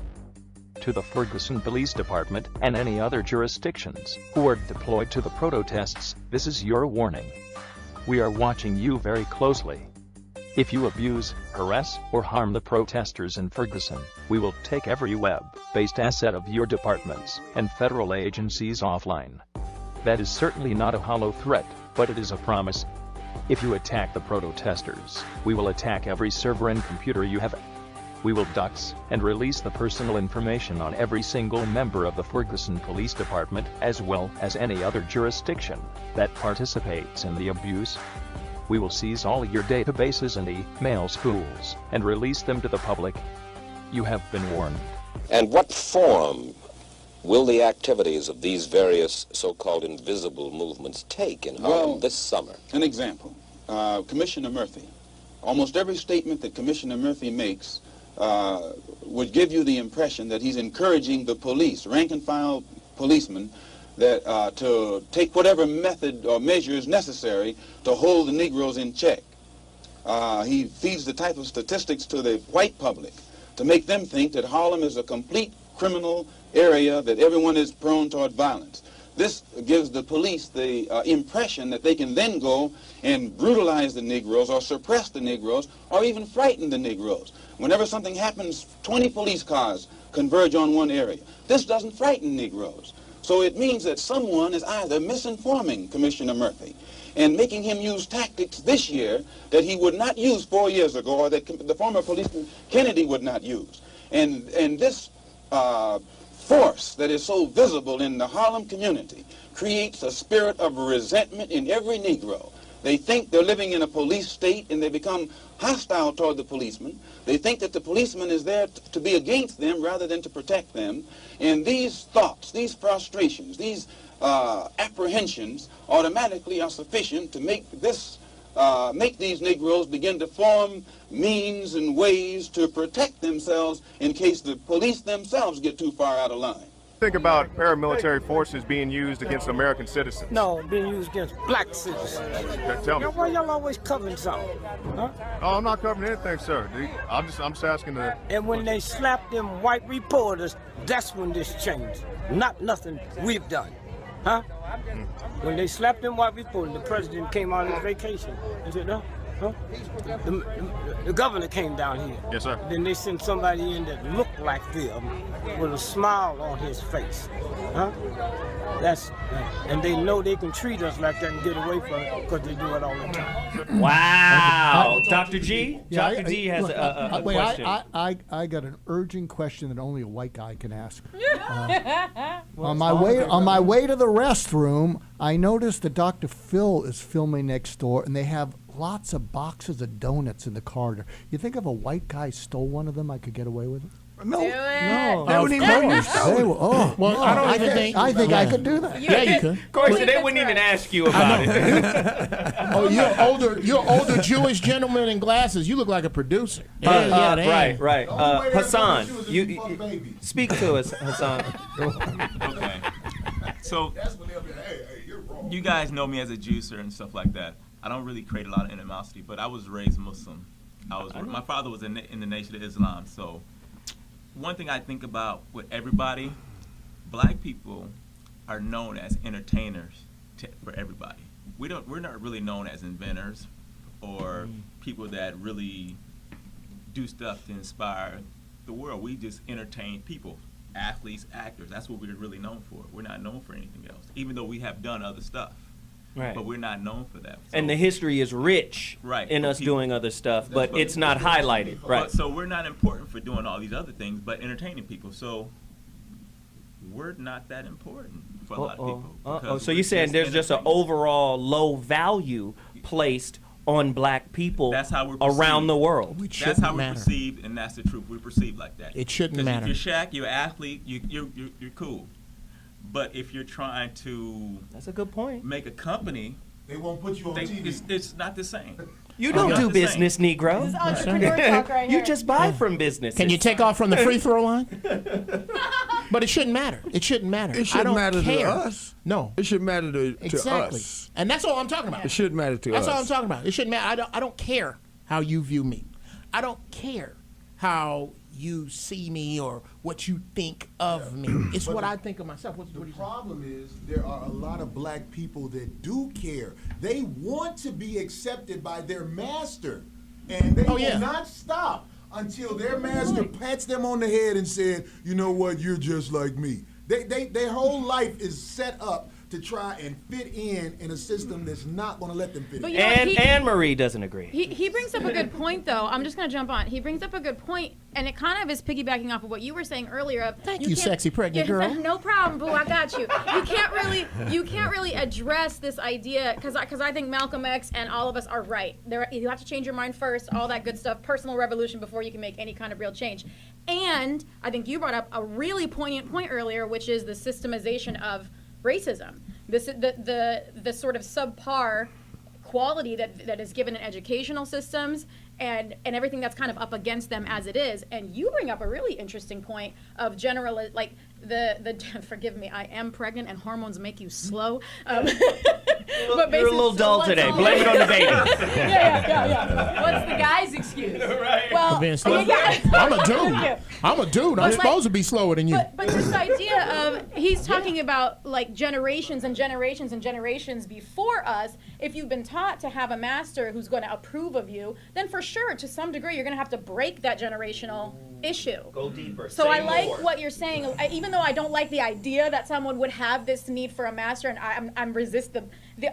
To the Ferguson Police Department and any other jurisdictions who are deployed to the protests, this is your warning. We are watching you very closely. If you abuse, harass, or harm the protesters in Ferguson, we will take every web-based asset of your departments and federal agencies offline. That is certainly not a hollow threat, but it is a promise. If you attack the protesters, we will attack every server and computer you have. We will dox and release the personal information on every single member of the Ferguson Police Department, as well as any other jurisdiction that participates in the abuse. We will seize all your databases and email schools and release them to the public. You have been warned. And what form will the activities of these various so-called invisible movements take in Harlem this summer? An example, Commissioner Murphy. Almost every statement that Commissioner Murphy makes would give you the impression that he's encouraging the police, rank-and-file policemen, that to take whatever method or measures necessary to hold the Negroes in check. He feeds the type of statistics to the white public to make them think that Harlem is a complete criminal area, that everyone is prone toward violence. This gives the police the impression that they can then go and brutalize the Negroes or suppress the Negroes or even frighten the Negroes. Whenever something happens, 20 police cars converge on one area. This doesn't frighten Negroes. So it means that someone is either misinforming Commissioner Murphy and making him use tactics this year that he would not use 4 years ago, or that the former policeman Kennedy would not use. And this force that is so visible in the Harlem community creates a spirit of resentment in every Negro. They think they're living in a police state and they become hostile toward the policeman. They think that the policeman is there to be against them rather than to protect them. And these thoughts, these frustrations, these apprehensions automatically are sufficient to make these Negroes begin to form means and ways to protect themselves in case the police themselves get too far out of line. Think about paramilitary forces being used against American citizens. No, being used against black citizens. Okay, tell me. Now, why y'all always covering something? Huh? Oh, I'm not covering anything, sir. I'm just asking the... And when they slapped them white reporters, that's when this changed. Not nothing we've done. Huh? When they slapped them white reporters, the president came on his vacation. He said, no. Huh? The governor came down here. Yes, sir. Then they sent somebody in that looked like them with a smile on his face. Huh? And they know they can treat us like that and get away from it because they do it all the time. Wow. Dr. G? Dr. G has a question. I got an urgent question that only a white guy can ask. On my way to the restroom, I noticed that Dr. Phil is filming next door, and they have lots of boxes of donuts in the corridor. You think if a white guy stole one of them, I could get away with it? No. They wouldn't even know you stole it. Well, I think I could do that. Yeah, you could. Of course, they wouldn't even ask you about it. Oh, you're older Jewish gentleman in glasses. You look like a producer. Right. Hassan, you speak to us, Hassan. Okay. So, you guys know me as a juicer and stuff like that. I don't really create a lot of animosity, but I was raised Muslim. My father was in the Nation of Islam, so one thing I think about with everybody, black people are known as entertainers for everybody. We're not really known as inventors or people that really do stuff to inspire the world. We just entertain people, athletes, actors. That's what we're really known for. We're not known for anything else, even though we have done other stuff. Right. But we're not known for that. So, and the history is rich in us doing other stuff, but it's not highlighted. Right. So we're not important for doing all these other things, but entertaining people. So we're not that important for a lot of people. So you're saying there's just an overall low value placed on black people around the world. That's how we're perceived, and that's the truth. We're perceived like that. It shouldn't matter. If you're Shaq, you're an athlete, you're cool. But if you're trying to that's a good point. Make a company, they won't put you on TV. It's not the same. You don't do business, Negro. This is entrepreneur talk right You here. just buy from businesses. Can you take off from the free throw line? But it shouldn't matter. It shouldn't matter. It shouldn't matter to us. No. It should matter to exactly. us. And that's all I'm talking about. It should matter to us. That's all I'm talking about. It shouldn't matter. I don't care how you view me. I don't care how you see me or what you think of me. It's what I think of myself. The problem is there are a lot of black people that do care. They want to be accepted by their master, and they will not stop until their master pats them on the head and said, you know what, you're just like me. Their whole life is set up to try and fit in a system that's not going to let them fit in. And Anne Marie doesn't agree. He brings up a good point, though. I'm just going to jump on. He brings up a good point, and it kind of is piggybacking off of what you were saying earlier. Of, Thank you, can't- sexy pregnant girl. No problem, boo. I got you. You can't really address this idea because I think Malcolm X and all of us are right. You have to change your mind first, all that good stuff, personal revolution before you can make any kind of real change. And I think you brought up a really poignant point earlier, which is the systemization of racism. The sort of subpar quality that is given in educational systems and everything that's kind of up against them as it is. And you bring up a really interesting point of forgive me, I am pregnant and hormones make you slow. But you're a little dull today. Blame it on the baby. Yeah. What's the guy's excuse? Right. Well, Being slow. I'm a dude. I'm supposed to be slower than you. But this idea of he's talking about like generations and generations and generations before us. If you've been taught to have a master who's going to approve of you, then for sure, to some degree, you're going to have to break that generational issue. Go deeper. So Say I like more. what you're saying, even though I don't like the idea that someone would have this need for a master, and I'm resist the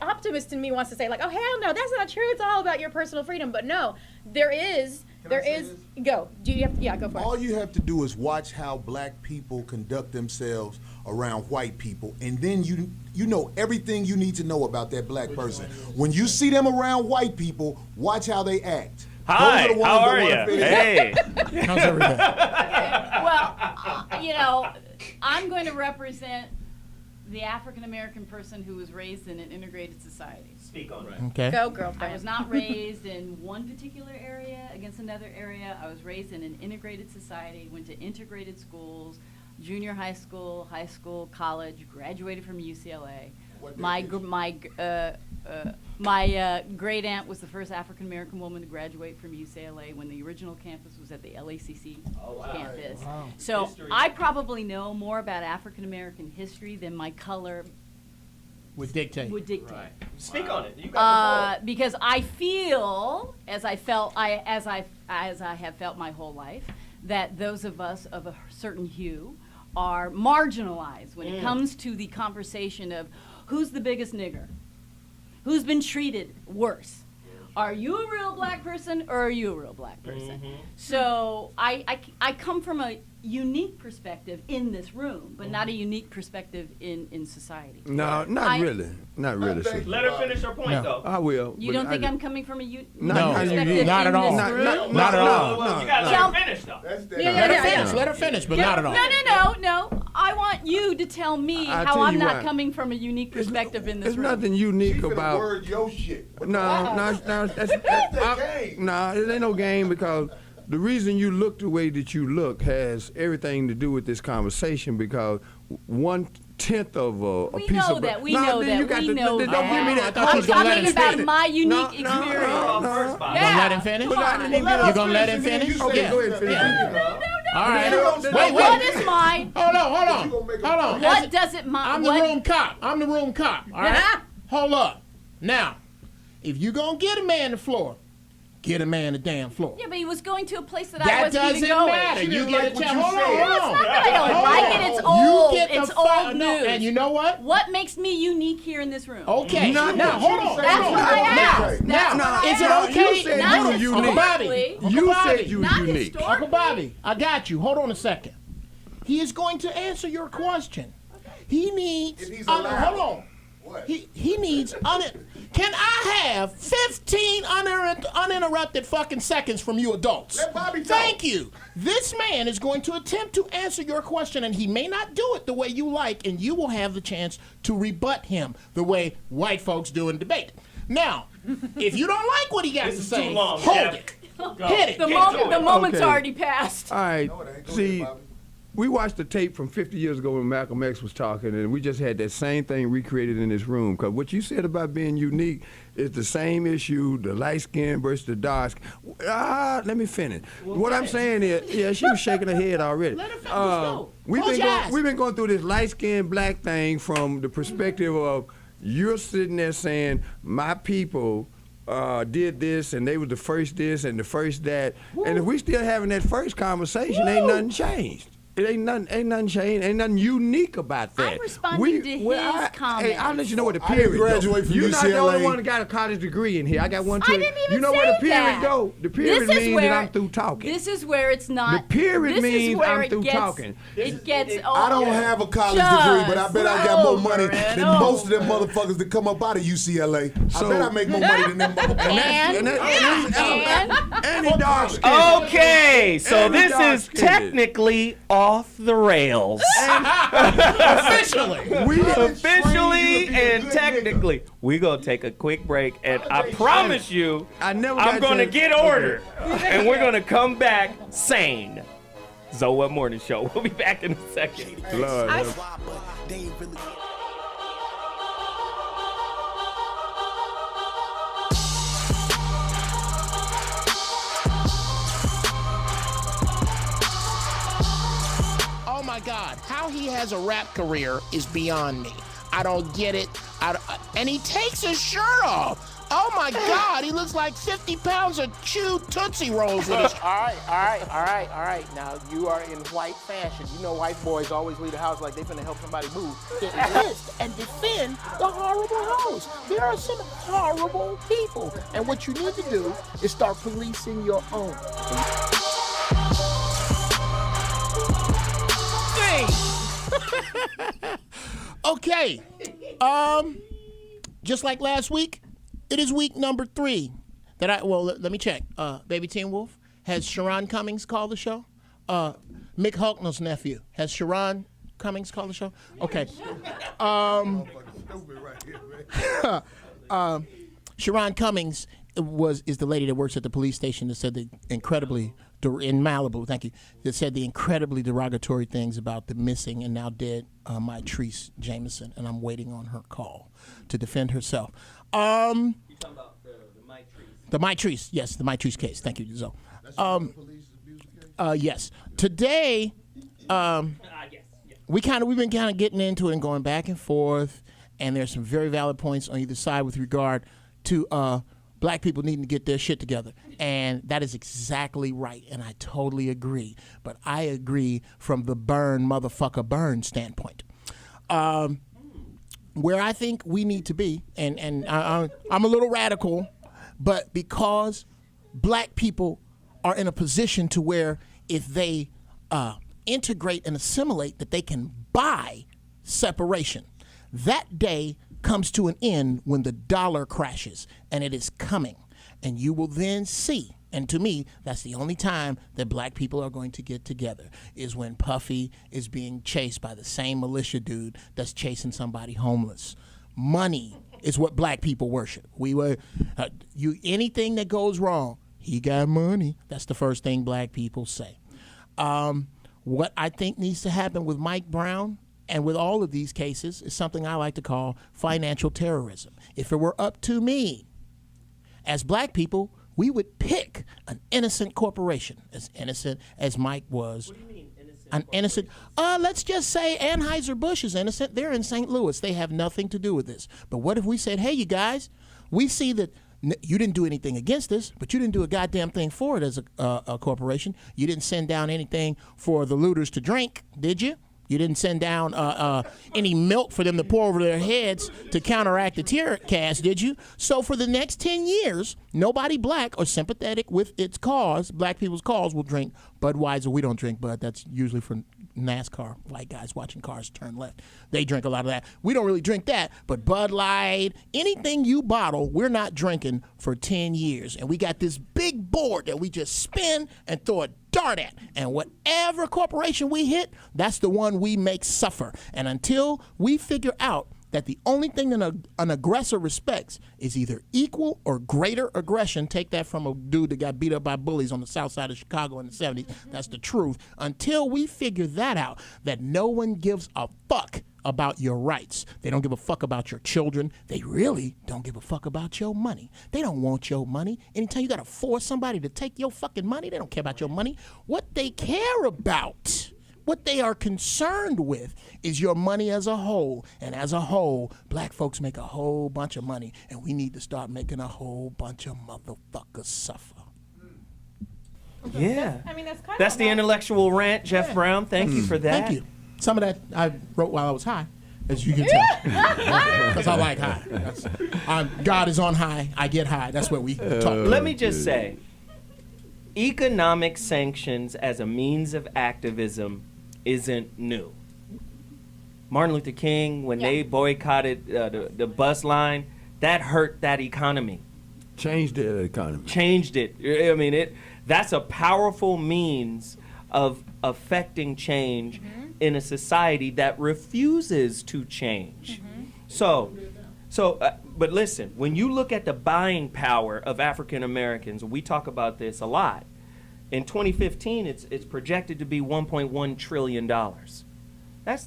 optimist in me wants to say like, oh hell no, that's not true. It's all about your personal freedom. But no, there is. Go. Do you have? Yeah, go for it. All you have to do is watch how black people conduct themselves around white people, and then you know everything you need to know about that black person. When you see them around white people, watch how they act. Hi, Those are the ones how that are wanna you? fit in. Hey. How's everything? Well, I'm going to represent the African American person who was raised in an integrated society. Speak on it. Okay. Go, girlfriend. I was not raised in one particular area against another area. I was raised in an integrated society, went to integrated schools, junior high school, college, graduated from UCLA. My great aunt was the first African American woman to graduate from UCLA when the original campus was at the LACC campus. Wow. So History. I probably know more about African American history than my color Would dictate. Right. Speak on it. You got the ball. because I feel, as I have felt my whole life, that those of us of a certain hue are marginalized when it comes to the conversation of who's the biggest nigger, who's been treated worse. Are you a real black person or are you a real black person? So I come from a unique perspective in this room, but not a unique perspective in society. No, not really. Not really. Sis. Let her finish her point, though. I will. You don't think I'm coming from a unique not perspective not at all. in this room? Not at all. You got to let her finish, though. Let her finish, but not at all. No. I want you to tell me I'll how tell I'm you not why. coming from a unique perspective in this There's room. nothing unique about. Word your shit. No, that's no, it ain't no game because the reason you look the way that you look has everything to do with this conversation because 1/10 of a We piece know of that. We No, know then that. you got We to, know Don't that. give me that. I thought you was gonna let I'm him talking finish. about my unique experience. You gonna let him finish? You gonna let him finish? Okay, go ahead and finish. All right. What is mine? Hold on. What does it mind? I'm the room cop. All right. Hold up. Now, if you gonna get a man the floor, get a man the damn floor. Yeah, but he was going to a place that I That wasn't even doesn't going. matter. You get a chance. Hold on. It's not that I don't like it. It's old. You get the It's old news. And you know what? What makes me unique here in this room? Okay. Now, hold on. That's what I asked. Now, is it okay? You said Not you were unique. Uncle Bobby. You said you Not were unique. historically. Uncle Bobby, I got you. Hold on a second. He is going to answer your question. He needs. If he's hold allowed. on. What? He needs. Can I have 15 uninterrupted fucking seconds from you adults? Let Bobby talk. Thank you. This man is going to attempt to answer your question, and he may not do it the way you like, and you will have the chance to rebut him the way white folks do in debate. Now, if you don't like what he got to is say, too long, hold Geoff. it. Go. Hit it. The moment's Okay. already passed. All right. No, it ain't. Go See, ahead, Bobby. we watched the tape from 50 years ago when Malcolm X was talking, and we just had that same thing recreated in this room. Because what you said about being unique is the same issue, the light skin versus the dark skin. Let me finish. What I'm saying is, yeah, she was shaking her head already. Let her finish. Let's go. We've Close been your eyes. we've been going through this light skin black thing from the perspective of you're sitting there saying my people did this and they were the first this and the first that. And if we still having that first conversation, ain't nothing changed. It ain't nothing changed. Ain't nothing unique about that. I'm responding to his comments. Hey, I'll let you know what the I period didn't graduate from You're not the UCLA. only one that got a college degree in here. I got one too. I didn't even You know say where the period that. go? The period means that I'm through talking. This is where it's not. The period this means is where I'm it through gets, talking. It gets. I don't have a college degree, but I bet I got more money than most of them motherfuckers that come up out of UCLA. I bet I make more money than them motherfuckers. And he dark skinned. Okay, so And he this is dark-skinned. technically off the rails. Officially. Officially and technically. We're going to take a quick break, and I promise you, I'm going to get order, and we're going to come back sane. ZoWhat Morning Show. We'll be back in a second. Lord, Oh my God, how he has a rap career is beyond me. I don't get it. And he takes his shirt off. Oh my God, he looks like 50 pounds of chewed Tootsie Rolls with his. All right. Now, you are in white fashion. You know white boys always leave the house like they finna help somebody move. Enlist and defend the horrible hoes. There are some horrible people. And what you need to do is start policing your own. Okay. Just like last week, it is week number 3 that let me check. Baby Teen Wolf, has Sharon Cummings called the show? Mick Hucknall's nephew, has Sharon Cummings called the show? Okay. Sharon Cummings is the lady that works at the police station that said the incredibly in Malibu, thank you, that said the incredibly derogatory things about the missing and now dead Mitrice Jameson, and I'm waiting on her call to defend herself. You're talking about the Mitrice, yes, the Mitrice case. Thank you, Zo. Yes. Today, we've been kind of getting into it and going back and forth, and there's some very valid points on either side with regard to black people needing to get their shit together. And that is exactly right, and I totally agree. But I agree from the burn standpoint. Where I think we need to be, and I'm a little radical, but because black people are in a position to where if they integrate and assimilate, that they can buy separation. That day comes to an end when the dollar crashes, and it is coming. And you will then see, and to me, that's the only time that black people are going to get together, is when Puffy is being chased by the same militia dude that's chasing somebody homeless. Money is what black people worship. Anything that goes wrong, he got money. That's the first thing black people say. What I think needs to happen with Mike Brown and with all of these cases is something I like to call financial terrorism. If it were up to me, as black people, we would pick an innocent corporation, as innocent as Mike was. What do you mean innocent? An innocent, let's just say Anheuser-Busch is innocent. They're in St. Louis. They have nothing to do with this. But what if we said, hey, you guys, we see that you didn't do anything against this, but you didn't do a goddamn thing for it as a corporation. You didn't send down anything for the looters to drink, did you? You didn't send down any milk for them to pour over their heads to counteract the tear gas, did you? So for the next 10 years, nobody black or sympathetic with its cause, black people's cause, will drink Budweiser. We don't drink Bud. That's usually for NASCAR, white guys watching cars turn left. They drink a lot of that. We don't really drink that, but Bud Light, anything you bottle, we're not drinking for 10 years. And we got this big board that we just spin and throw a dart at. And whatever corporation we hit, that's the one we make suffer. And until we figure out that the only thing an aggressor respects is either equal or greater aggression. Take that from a dude that got beat up by bullies on the south side of Chicago in the 70s. That's the truth. Until we figure that out, that no one gives a fuck about your rights. They don't give a fuck about your children. They really don't give a fuck about your money. They don't want your money. Anytime you gotta force somebody to take your fucking money, they don't care about your money. What they care about, what they are concerned with, is your money as a whole. And as a whole, black folks make a whole bunch of money, and we need to start making a whole bunch of motherfuckers suffer. Yeah. I mean, that's kind That's of the intellectual rant, Geoff Brown. Thank you for that. Thank you. Some of that I wrote while I was high, as you can tell. Because I like high. God is on high. I get high. That's what we talk. Let me just say, economic sanctions as a means of activism isn't new. Martin Luther King, when they boycotted the bus line, that hurt that economy. Changed the economy. Changed it. I mean, that's a powerful means of affecting change in a society that refuses to change. But listen, when you look at the buying power of African Americans, we talk about this a lot. In 2015, it's projected to be $1.1 trillion. That's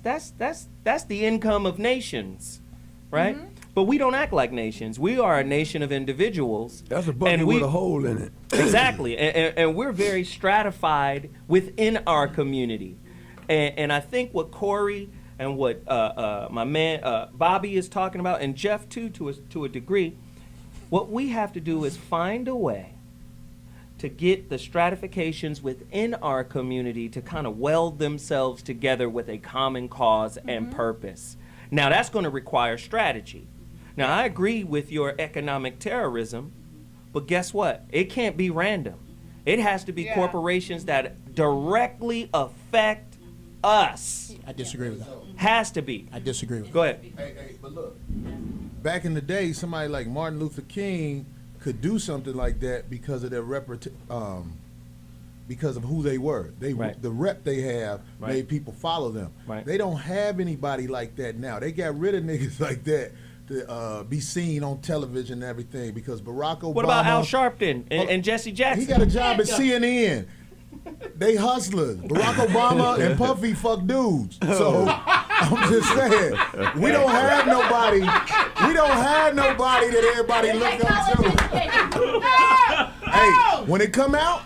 the income of nations, right? But we don't act like nations. We are a nation of individuals. That's a bucket with a hole in it. Exactly, and we're very stratified within our community. And I think what Corey and what my man Bobby is talking about, and Geoff too, to a degree, what we have to do is find a way to get the stratifications within our community to kind of weld themselves together with a common cause and purpose. Now, that's going to require strategy. Now, I agree with your economic terrorism, but guess what? It can't be random. It has to be corporations that directly affect us. I disagree with that. Has to be. I disagree with that. Go ahead. Hey, but look, back in the day, somebody like Martin Luther King could do something like that because of their because of who they were. The rep they have made people follow them. They don't have anybody like that now. They got rid of niggas like that to be seen on television and everything because Barack Obama. What about Al Sharpton and Jesse Jackson? He got a job at CNN. They hustlers. Barack Obama and Puffy fuck dudes. So I'm just saying, we don't have nobody. We don't have nobody that everybody look up to. Hey, when it come out,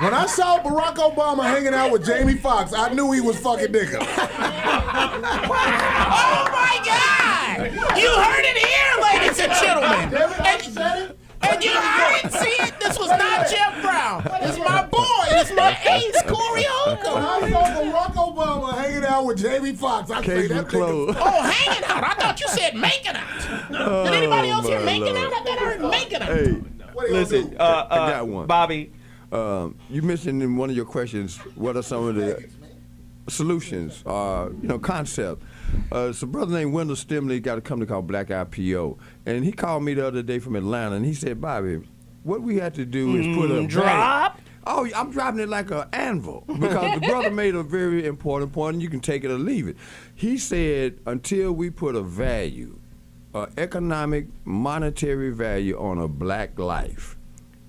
when I saw Barack Obama hanging out with Jamie Foxx, I knew he was fucking nigga. Oh my God! You heard it here, ladies and gentlemen. And I didn't see it. This was not Geoff Brown. It's my boy. It's my ace, Corey Holcomb. When I saw Barack Obama hanging out with Jamie Foxx, I say that nigga. Oh, hanging out. I thought you said making out. Did anybody else hear making out? I thought I heard making out. Hey, listen, I got one. Bobby. You mentioned in one of your questions, what are some of the solutions, concept. So a brother named Wendell Stimley got a company called Black IPO, and he called me the other day from Atlanta, and he said, Bobby, what we have to do is put a drop. Oh, I'm dropping it like an anvil because the brother made a very important point, and you can take it or leave it. He said, until we put a value, economic, monetary value on a black life,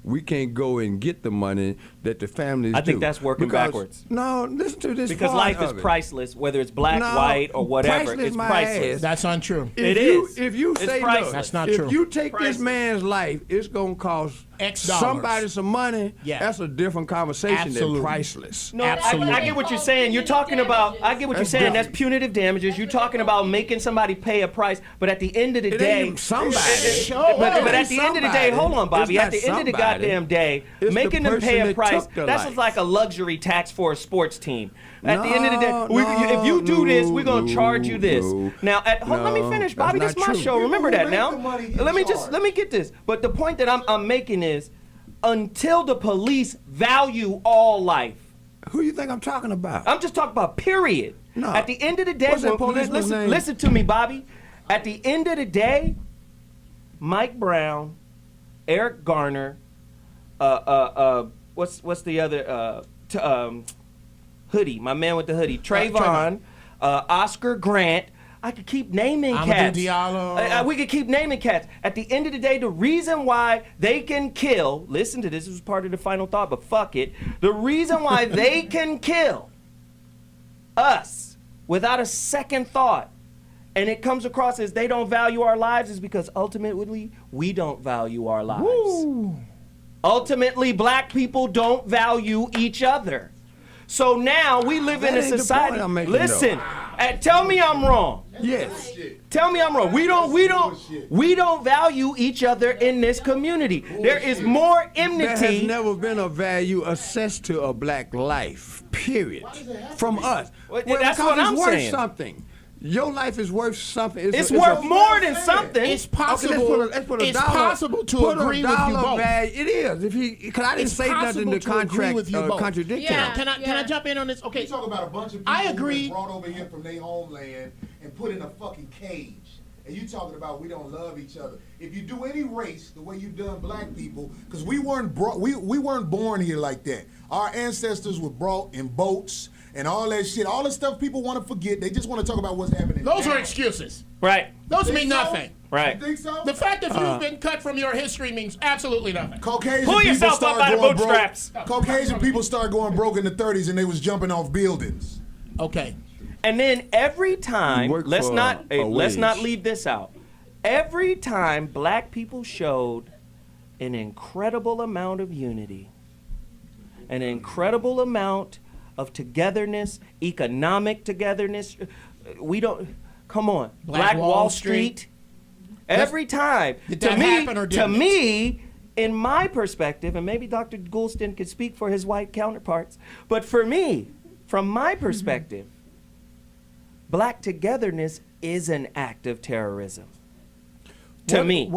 we can't go and get the money that the families do. I think that's working backwards. No, listen to this. Because life is priceless, whether it's black, white, or whatever. It's priceless. That's untrue. It is. If you say, priceless. That's not if true. you take this man's life, it's going to cost X dollars. somebody some money. Yeah. That's a different conversation Absolutely. than priceless. No, I get what you're saying. You're talking about, I get what you're saying. That's punitive damages. You're talking about making somebody pay a price. But at the end of the day, somebody. But at the end of the day, hold on, Bobby. At the end of the goddamn day, making them pay a price, that's just like a luxury tax for a sports team. At the end of the day, if you do this, we're going to charge you this. Now, let me finish, Bobby. This is my show. Remember that now. Let me get this. But the point that I'm making is, until the police value all life. Who you think I'm talking about? I'm just talking about period. No. At the end of the day, What's that policeman's name? listen to me, Bobby. At the end of the day, Mike Brown, Eric Garner, what's the other hoodie? My man with the hoodie, Trayvon, Oscar Grant. I could keep naming cats. Diallo. We could keep naming cats. At the end of the day, the reason why they can kill, listen to this, this was part of the final thought, but fuck it. The reason why they can kill us without a second thought, and it comes across as they don't value our lives, is because ultimately we don't value our lives. Woo. Ultimately, black people don't value each other. So now we live in a society. Listen, Tell me I'm wrong. Yes. Tell me I'm wrong. We don't value each other in this community. There is more enmity. There has never been a value assessed to a black life, period, from us. Well, that's what I'm worth saying. Something. Your life is worth something. It's worth more than something. It's possible. Okay, let's put a it's dollar, possible to agree with you both. Value. It is. Because I didn't say nothing to contradict Yeah. Can I jump in on this? Okay. You talk about a bunch of people I agree. who were brought over here from their homeland and put in a fucking cage. And you talking about we don't love each other. If you do any race the way you've done black people, because we weren't born here like that. Our ancestors were brought in boats and all that shit. All the stuff people want to forget. They just want to talk about what's happening. Those are excuses. Right. Those mean nothing. Right. You think so? The fact that you've been cut from your history means absolutely nothing. Caucasian Pull people yourself up started by the going bootstraps. broke. Caucasian people started going broke in the 30s and they was jumping off buildings. Okay. And then every time, let's not wage. leave this out. Every time black people showed an incredible amount of unity, an incredible amount of togetherness, economic togetherness. Come on. Black Wall Street. Every time. Did that happen or didn't to me, in my perspective, and maybe Dr. Goulston could speak for his white counterparts, but for me, from my perspective, black togetherness is an act of terrorism. To me.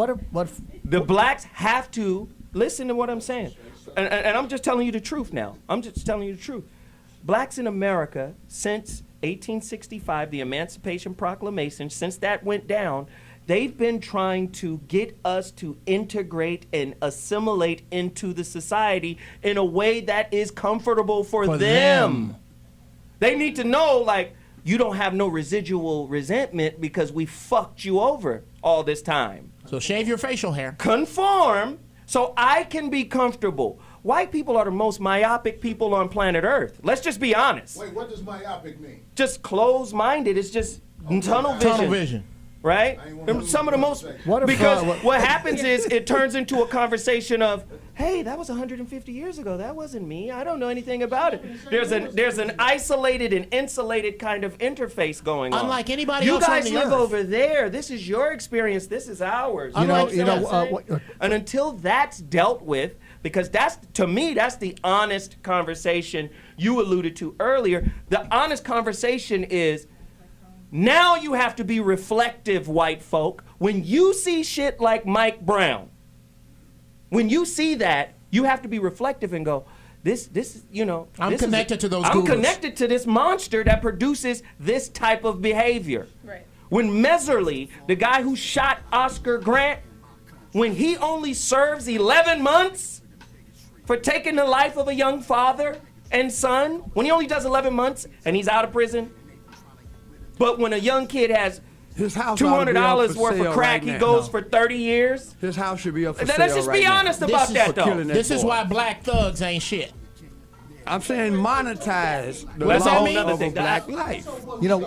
The blacks have to listen to what I'm saying. And I'm just telling you the truth now. I'm just telling you the truth. Blacks in America, since 1865, the Emancipation Proclamation, since that went down, they've been trying to get us to integrate and assimilate into the society in a way that is comfortable for them. They need to know, like, you don't have no residual resentment because we fucked you over all this time. So shave your facial hair. Conform so I can be comfortable. White people are the most myopic people on planet Earth. Let's just be honest. Wait, what does myopic mean? Just closed-minded. It's just tunnel vision. Tunnel vision. Right? Some of the most... Because what happens is it turns into a conversation of, hey, that was 150 years ago. That wasn't me. I don't know anything about it. There's an isolated and insulated kind of interface going on. Unlike anybody else on the You guys live earth. over there. This is your experience. This is ours. And until that's dealt with, because to me, that's the honest conversation you alluded to earlier. The honest conversation is, now you have to be reflective, white folk. When you see shit like Mike Brown, when you see that, you have to be reflective and go, I'm connected to those I'm goobers. connected to this monster that produces this type of behavior. Right. When Meserly, the guy who shot Oscar Grant, when he only serves 11 months for taking the life of a young father and son, when he only does 11 months and he's out of prison, but when a young kid has his house ought to be up $200 for worth sale of crack, right he now. goes for 30 years. His house should be up for sale Let's just be right honest now. about that, though. This is why black thugs ain't shit. I'm saying monetize the That's law a whole nother of a thing. black life. You know,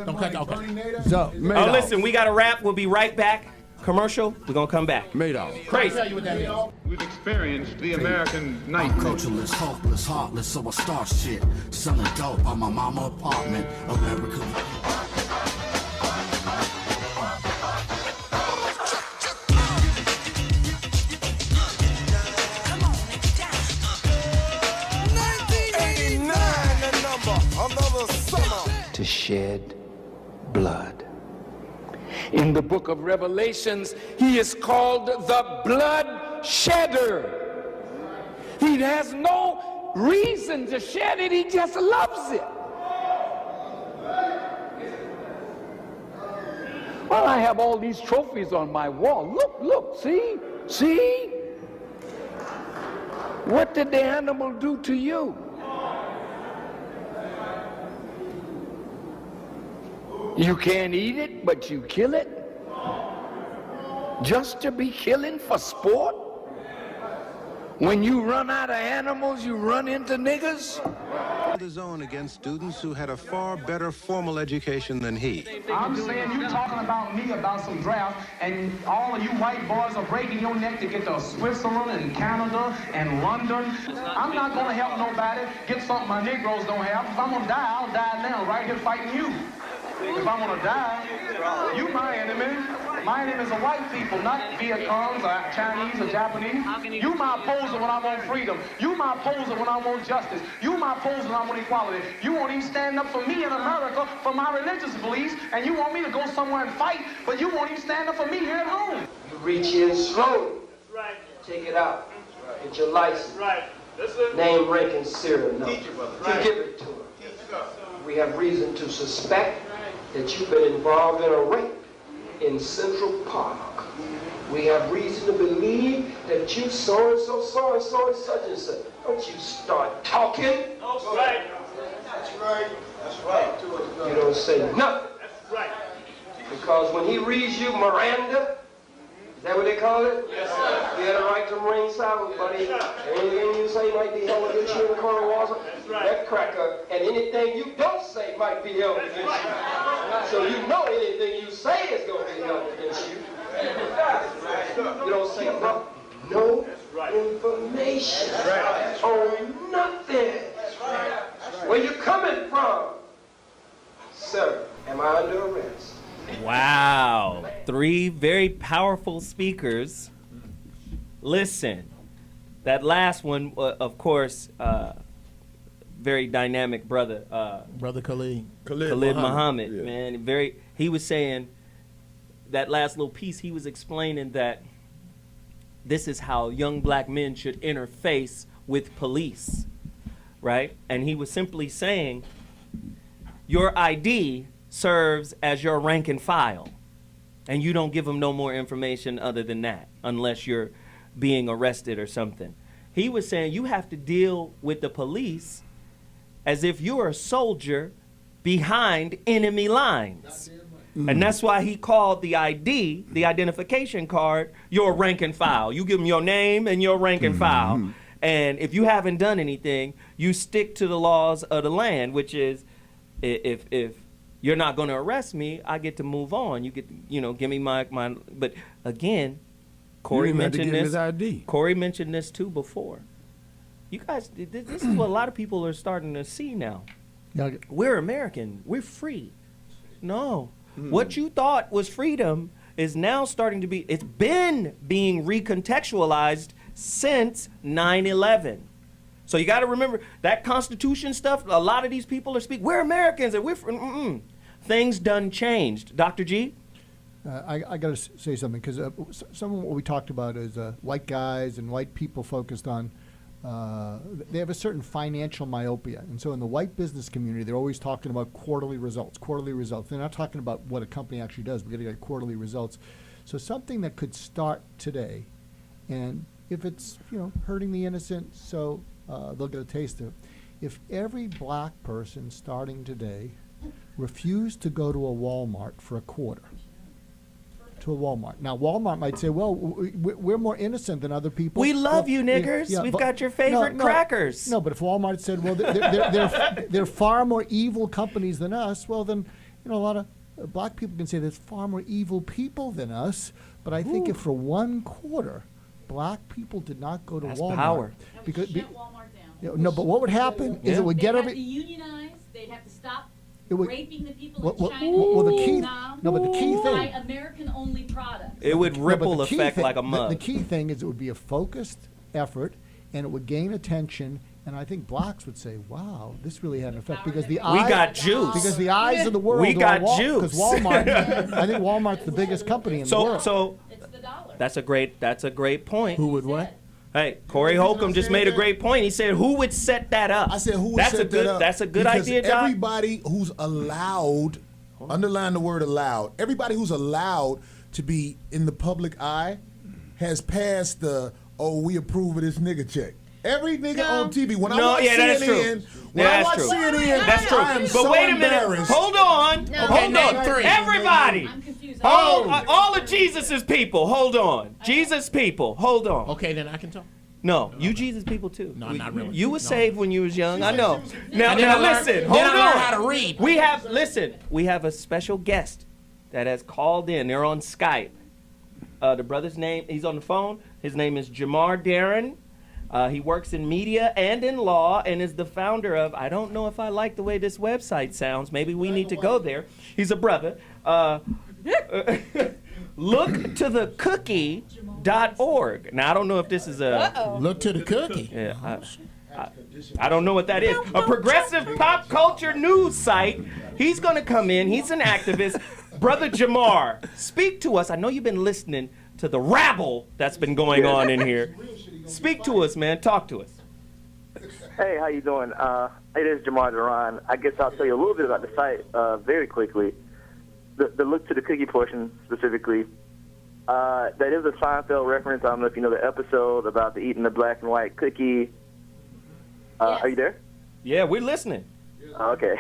Don't cut. Okay. so Oh, listen, we got to wrap. We'll be right back. Commercial. We're going to come back. Madoff. Crazy. Tell you what that is. We've experienced the American I'm cultureless, hopeless, heartless, so I start shit. Selling dope on my mama apartment, America. To shed blood. In the book of Revelations, he is called the blood shedder. He has no reason to shed it, he just loves it. Well, I have all these trophies on my wall. Look, see? What did the animal do to you? You can't eat it, but you kill it? Just to be killing for sport? When you run out of animals, you run into niggas? His own against students who had a far better formal education than he. I'm saying you talking about me about some draft, and all of you white boys are breaking your neck to get to Switzerland and Canada and London. I'm not going to help nobody get something my Negroes don't have. If I'm going to die, I'll die now, right here fighting you. if I'm gonna die, you my enemy. My enemies are white people, not Viet Congs or Chinese or Japanese. You my opposer when I want freedom. You my opposer when I want justice. You my opposer when I want equality. You won't even stand up for me in America for my religious beliefs, and you want me to go somewhere and fight, but you won't even stand up for me here at home. You reach in slowly. Take it out. Get your license. Name, rank, and serial number. You give it to her. We have reason to suspect that you've been involved in a rape in Central Park. We have reason to believe that you so-and-so, so-and-so, and such and such. Don't you start talking. That's right. That's right. That's right. You don't say nothing. That's right. Because when he reads you Miranda, is that what they call it? Yes, sir. You had a right to remain silent, buddy. Anything you say might be held against you in the court of law. That cracker, and anything you don't say might be held against you. So you know anything you say is going to be held against you. You don't say nothing. No information on nothing. Where you coming from? Sir, am I under arrest? Wow. 3 very powerful speakers. Listen, that last one, of course, very dynamic brother. Brother Khalid. Khalid Muhammad, man. He was saying, that last little piece, he was explaining that this is how young black men should interface with police, right? And he was simply saying, your ID serves as your rank and file, and you don't give them no more information other than that, unless you're being arrested or something. He was saying you have to deal with the police as if you're a soldier behind enemy lines. And that's why he called the ID, the identification card, your rank and file. You give them your name and your rank and file. And if you haven't done anything, you stick to the laws of the land, which is if you're not going to arrest me, I get to move on. You get, give me my. But again, Corey mentioned this. Corey mentioned this too before. You guys, this is what a lot of people are starting to see now. We're American. We're free. No. What you thought was freedom is now starting to be, it's been being recontextualized since 9/11. So you got to remember that Constitution stuff, a lot of these people are speaking, we're Americans and we're things done changed. Dr. G? I got to say something, because some of what we talked about is white guys and white people focused on, they have a certain financial myopia. And so in the white business community, they're always talking about quarterly results. They're not talking about what a company actually does. We're going to get quarterly results. So something that could start today, and if it's, hurting the innocent, so they'll get a taste of it. If every black person starting today refused to go to a Walmart for a quarter, to a Walmart. Now, Walmart might say, well, we're more innocent than other people. We love you, niggers. We've got your favorite crackers. No, but if Walmart said, well, they're far more evil companies than us, well, then, a lot of black people can say there's far more evil people than us. But I think if for one quarter, black people did not go to Walmart. Power. Because, shut Walmart down. no, but what would happen is it would get They'd every... have to unionize. They'd have to stop would, raping the people in China. Well, the key, Vietnam, no, but the key thing... buy American-only products. It would ripple effect like a mug. The key thing is it would be a focused effort, and it would gain attention, and I think blacks would say, wow, this really had an effect, because the eyes... We got juice. Because the eyes of the world... We got juice. Because Walmart, I think Walmart's the biggest company in the world. So it's the dollar. That's a great point. Who would what? Hey, Corey Holcomb just made a great point. He said, who would set that up? I said, who would set that up? That's a good because idea, Doc. Everybody who's allowed, underline the word allowed, everybody who's allowed to be in the public eye has passed the, we approve of this nigga check. Every nigga on TV, when I watch CNN, that's true. I am but so wait a minute. embarrassed. Hold on. Hold on. Everybody. I'm confused. All of Jesus's people. Hold on. Jesus people. Hold on. Okay, then I can talk. No, you Jesus people too. No, not really. You were saved when you was young. I know. Now listen. Hold on. Hold on. How to read. We have a special guest that has called in. They're on Skype. The brother's name, he's on the phone. His name is Jamar Darren. He works in media and in law and is the founder of, I don't know if I like the way this website sounds. Maybe we need to go there. He's a brother. LookToTheCookie.org. Now, I don't know if this is a... Look to the cookie. Yeah, I don't know what that is. A progressive pop culture news site. He's going to come in. He's an activist. Brother Jamar, speak to us. I know you've been listening to the rabble that's been going on in here. Speak to us, man. Talk to us. Hey, how you doing? It is Jamar Duran. I guess I'll tell you a little bit about the site very quickly. The Look to the Cookie portion specifically. That is a Seinfeld reference. I don't know if you know the episode about the eating the black and white cookie. Are you there? Yeah, we're listening. Okay.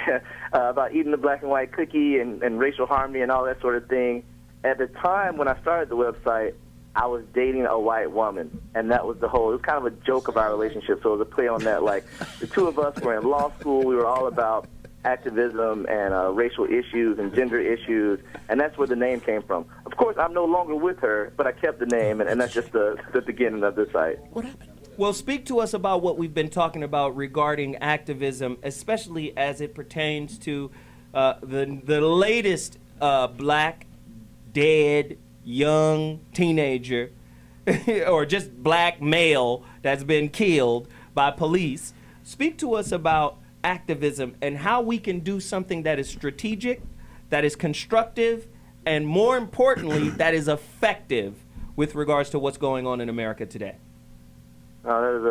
About eating the black and white cookie and racial harmony and all that sort of thing. At the time when I started the website, I was dating a white woman, and that was it was kind of a joke of our relationship, so it was a play on that. Like, the two of us were in law school, we were all about activism and racial issues and gender issues, and that's where the name came from. Of course, I'm no longer with her, but I kept the name, and that's just the beginning of the site. What happened? Well, speak to us about what we've been talking about regarding activism, especially as it pertains to the latest black, dead, young teenager or just black male that's been killed by police. Speak to us about activism and how we can do something that is strategic, that is constructive, and more importantly, that is effective with regards to what's going on in America today. That is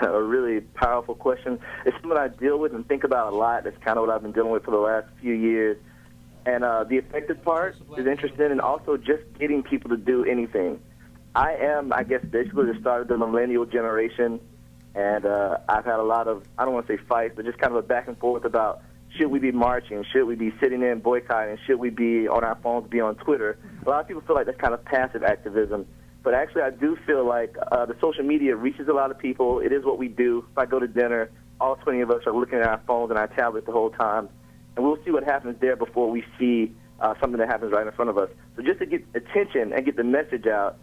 a really powerful question. It's something I deal with and think about a lot. That's kind of what I've been dealing with for the last few years. And the effective part is interesting, and also just getting people to do anything. I am, I guess, basically the start of the millennial generation, and I've had a lot of, I don't want to say fights, but just kind of a back and forth about should we be marching, should we be sitting in boycotting, should we be on our phones, be on Twitter. A lot of people feel like that's kind of passive activism. But actually, I do feel like the social media reaches a lot of people. It is what we do. If I go to dinner, all 20 of us are looking at our phones and our tablets the whole time. And we'll see what happens there before we see something that happens right in front of us. So just to get attention and get the message out,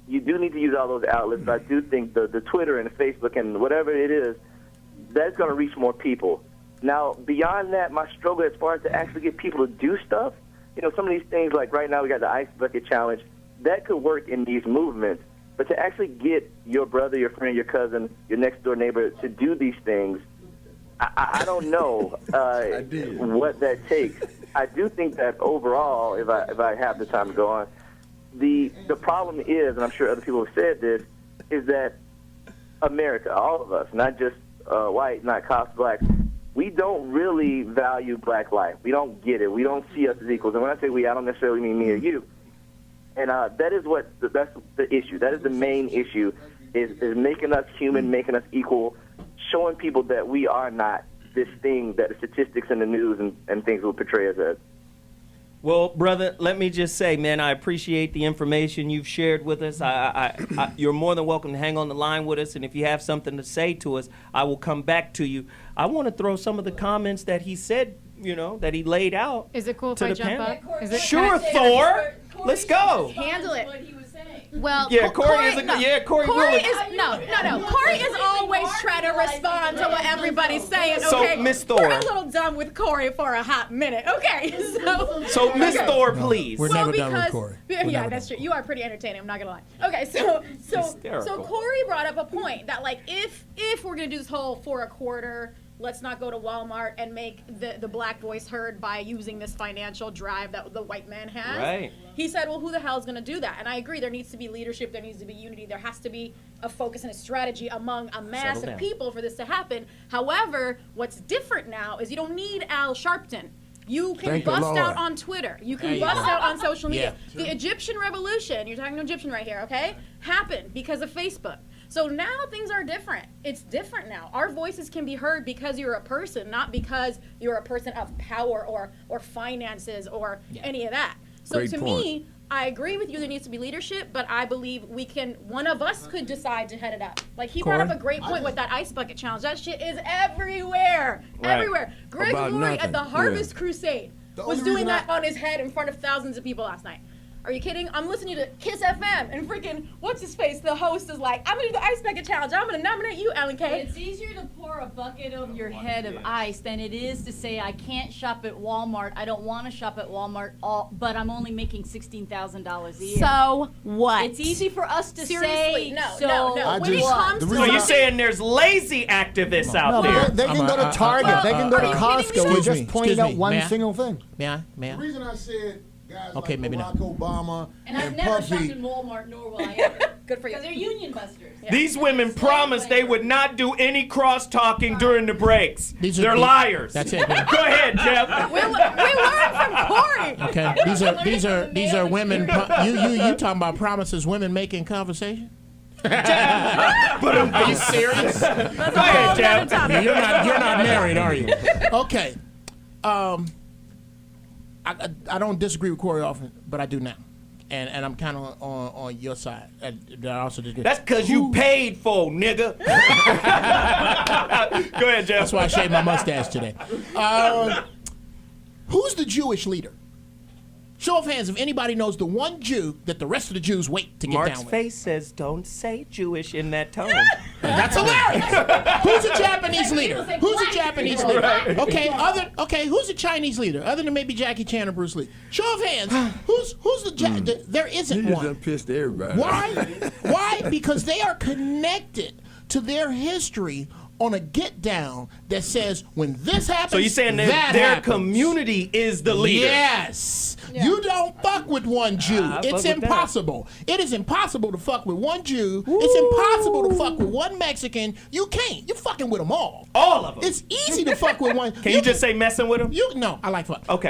you do need to use all those outlets. But I do think the Twitter and the Facebook and whatever it is, that's going to reach more people. Now, beyond that, my struggle as far as to actually get people to do stuff, some of these things, like right now we got the Ice Bucket Challenge, that could work in these movements. But to actually get your brother, your friend, your cousin, your next-door neighbor to do these things, I don't know what that takes. I do think that overall, if I have the time to go on, the problem is, and I'm sure other people have said this, is that America, all of us, not just white, not cops, black, we don't really value black life. We don't get it. We don't see us as equals. And when I say we, I don't necessarily mean me or you. And that's the issue. That is the main issue, is making us human, making us equal, showing people that we are not this thing that the statistics and the news and things will portray us as. Well, brother, let me just say, man, I appreciate the information you've shared with us. You're more than welcome to hang on the line with us, and if you have something to say to us, I will come back to you. I want to throw some of the comments that he said, that he laid out. Is it cool if to I the jump panel. up? Is it, Sure, Thor. Let's go. Handle it. Well, Yeah, Corey is Corey really. is Corey is always trying to respond to what everybody's saying. Okay, So, Miss Thor. we're a little done with Corey for a hot minute. Okay, So, Miss okay. Thor, please. We're never done with Corey. Yeah, that's true. You are pretty entertaining. I'm not gonna lie. Okay, so Hysterical. Corey brought up a point that, like, if we're gonna do this whole for a quarter, let's not go to Walmart and make the black voice heard by using this financial drive that the white man has. Right. He said, well, who the hell is going to do that? And I agree, there needs to be leadership, there needs to be unity, there has to be a focus and a strategy among a mass of down. people for this to happen. However, what's different now is you don't need Al Sharpton. You can Thank the bust Lord. out on Twitter. You can There you bust go. out on social media. Yeah. The Egyptian revolution, you're talking to Egyptian right here, okay? Happened because of Facebook. So now things are different. It's different now. Our voices can be heard because you're a person, not because you're a person of power or finances or any of that. So Great to point. me, I agree with you, there needs to be leadership, but I believe one of us could decide to head it up. Like, he brought up a great point with that Ice Bucket Challenge. That shit is everywhere. Right. Everywhere. Greg About Lurie at nothing. the Harvest Yeah. Crusade The was only doing reason that on his head in front of thousands of people last night. Are you kidding? I'm listening to Kiss FM and freaking, what's his face? The host is like, I'm gonna do the ice bucket challenge. I'm gonna nominate you, Alan Kay. It's easier to pour a bucket over your head of ice than it is to say, I can't shop at Walmart. I don't want to shop at Walmart, but I'm only making $16,000 a year. So what? It's easy for us to Seriously, say. no. When it comes to So you're saying there's lazy activists out there? They can go to Target. They can go to Costco. We just pointed out one single thing. May I? The reason I said guys Okay, like maybe Barack Obama And I've and never shopped Puffy, in Walmart, nor will I ever. Good for you. Because they're union busters. These women promised they would not do any cross-talking during the breaks. They're the- liars. That's it. man. Go ahead, Geoff. We learned from Corey. Okay, these are women. You talking about promises women make in conversation? Are you serious? Go ahead, Geoff. You're not married, are you? Okay. I don't disagree with Corey often, but I do now. And I'm kind of on your side. I also disagree. That's because you paid for, nigga. Go ahead, Geoff. That's why I shaved my mustache today. Who's the Jewish leader? Show of hands if anybody knows the one Jew that the rest of the Jews wait to get Mark's down with. face says, don't say Jewish in that tone. That's hilarious. Who's a Japanese leader? Who's a Japanese leader? Right. Okay, who's a Chinese leader other than maybe Jackie Chan or Bruce Lee? Show of hands. Who's the there isn't You one. done pissed everybody. Why? Because they are connected to their history on a get down that says when this happens, So you're saying that their community is the leader? Yes. You don't fuck with one Jew. I fuck It's with that. impossible. It is impossible to fuck with one Jew. It's impossible to fuck with one Mexican. You can't. You're fucking with them all. All of them. It's easy to fuck with one. Can you just say messing with them? No, I like fuck. Okay.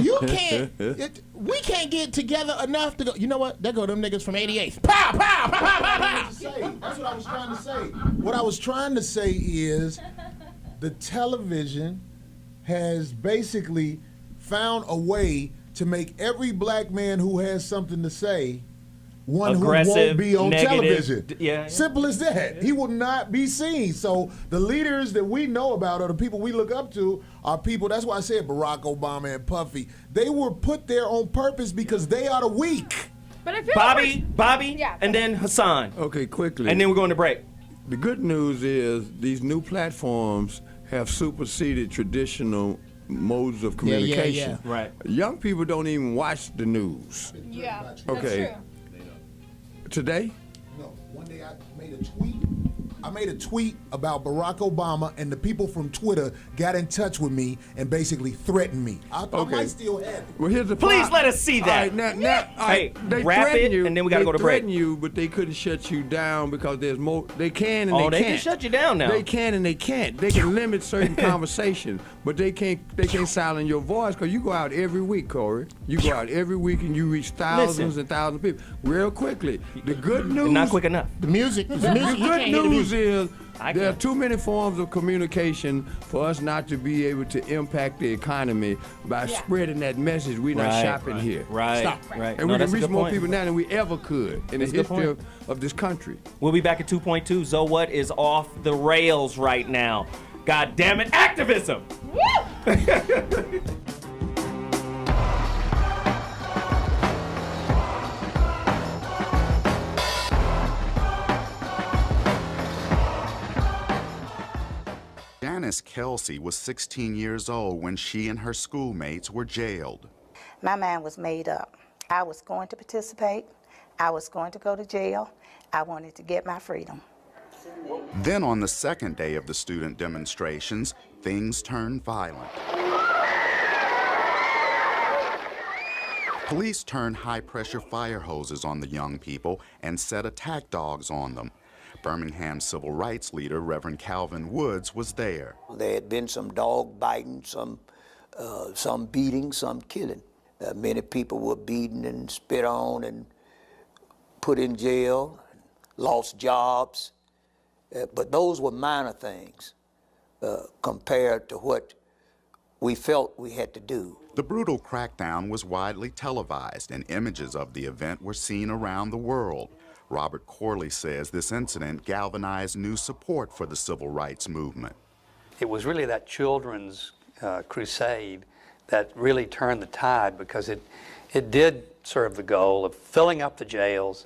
You can't. We can't get together enough to go. You know what? There go them niggas from 88. Pow, pow, pow, pow, pow, pow. That's what I was trying to say. What I was trying to say is the television has basically found a way to make every black man who has something to say one Aggressive, who won't be on negative, television. yeah. Simple as that. He will not be seen. So the leaders that we know about or the people we look up to are people, that's why I said Barack Obama and Puffy. They were put there on purpose because they are the weak. But I feel Bobby, Yeah. and then Hassan. Okay, quickly. And then we're going to break. The good news is these new platforms have superseded traditional modes of communication. yeah. Right. Young people don't even watch the news. Yeah, that's Okay. true. Today? No, one day I made a tweet. I made a tweet about Barack Obama, and the people from Twitter got in touch with me and basically threatened me. I might still have it. Well, here's the Please problem. let us see that. All right, now, all right, Hey, they wrap threaten it, you, and then we gotta go to break. They threaten you, but they couldn't shut you down because there's more. They can and Oh, they they can't. can shut you down now. They can and they can't. They can limit certain conversation, but they can't silence your voice because you go out every week, Corey. You go out every week and you reach thousands and thousands of people. Real quickly, the good news. Not quick enough. The music. The You can't good hear the news music. is I there are can. too many forms of communication for us not to be able to impact the economy by spreading that message. We're not Right, shopping right, here. right, Stop. right. And No, we that's can a reach good more point. people now than we ever could in That's a the good point. history of this country. We'll be back at 2.2. ZoWhat is off the rails right now. God damn it, activism! Janice Kelsey was 16 years old when she and her schoolmates were jailed. My mind was made up. I was going to participate. I was going to go to jail. I wanted to get my freedom. Then on the second day of the student demonstrations, things turned violent. Police turned high-pressure fire hoses on the young people and set attack dogs on them. Birmingham civil rights leader Reverend Calvin Woods was there. There had been some dog biting, some beating, some killing. Many people were beaten and spit on and put in jail, lost jobs. But those were minor things compared to what we felt we had to do. The brutal crackdown was widely televised, and images of the event were seen around the world. Robert Corley says this incident galvanized new support for the civil rights movement. It was really that children's crusade that really turned the tide, because it did serve the goal of filling up the jails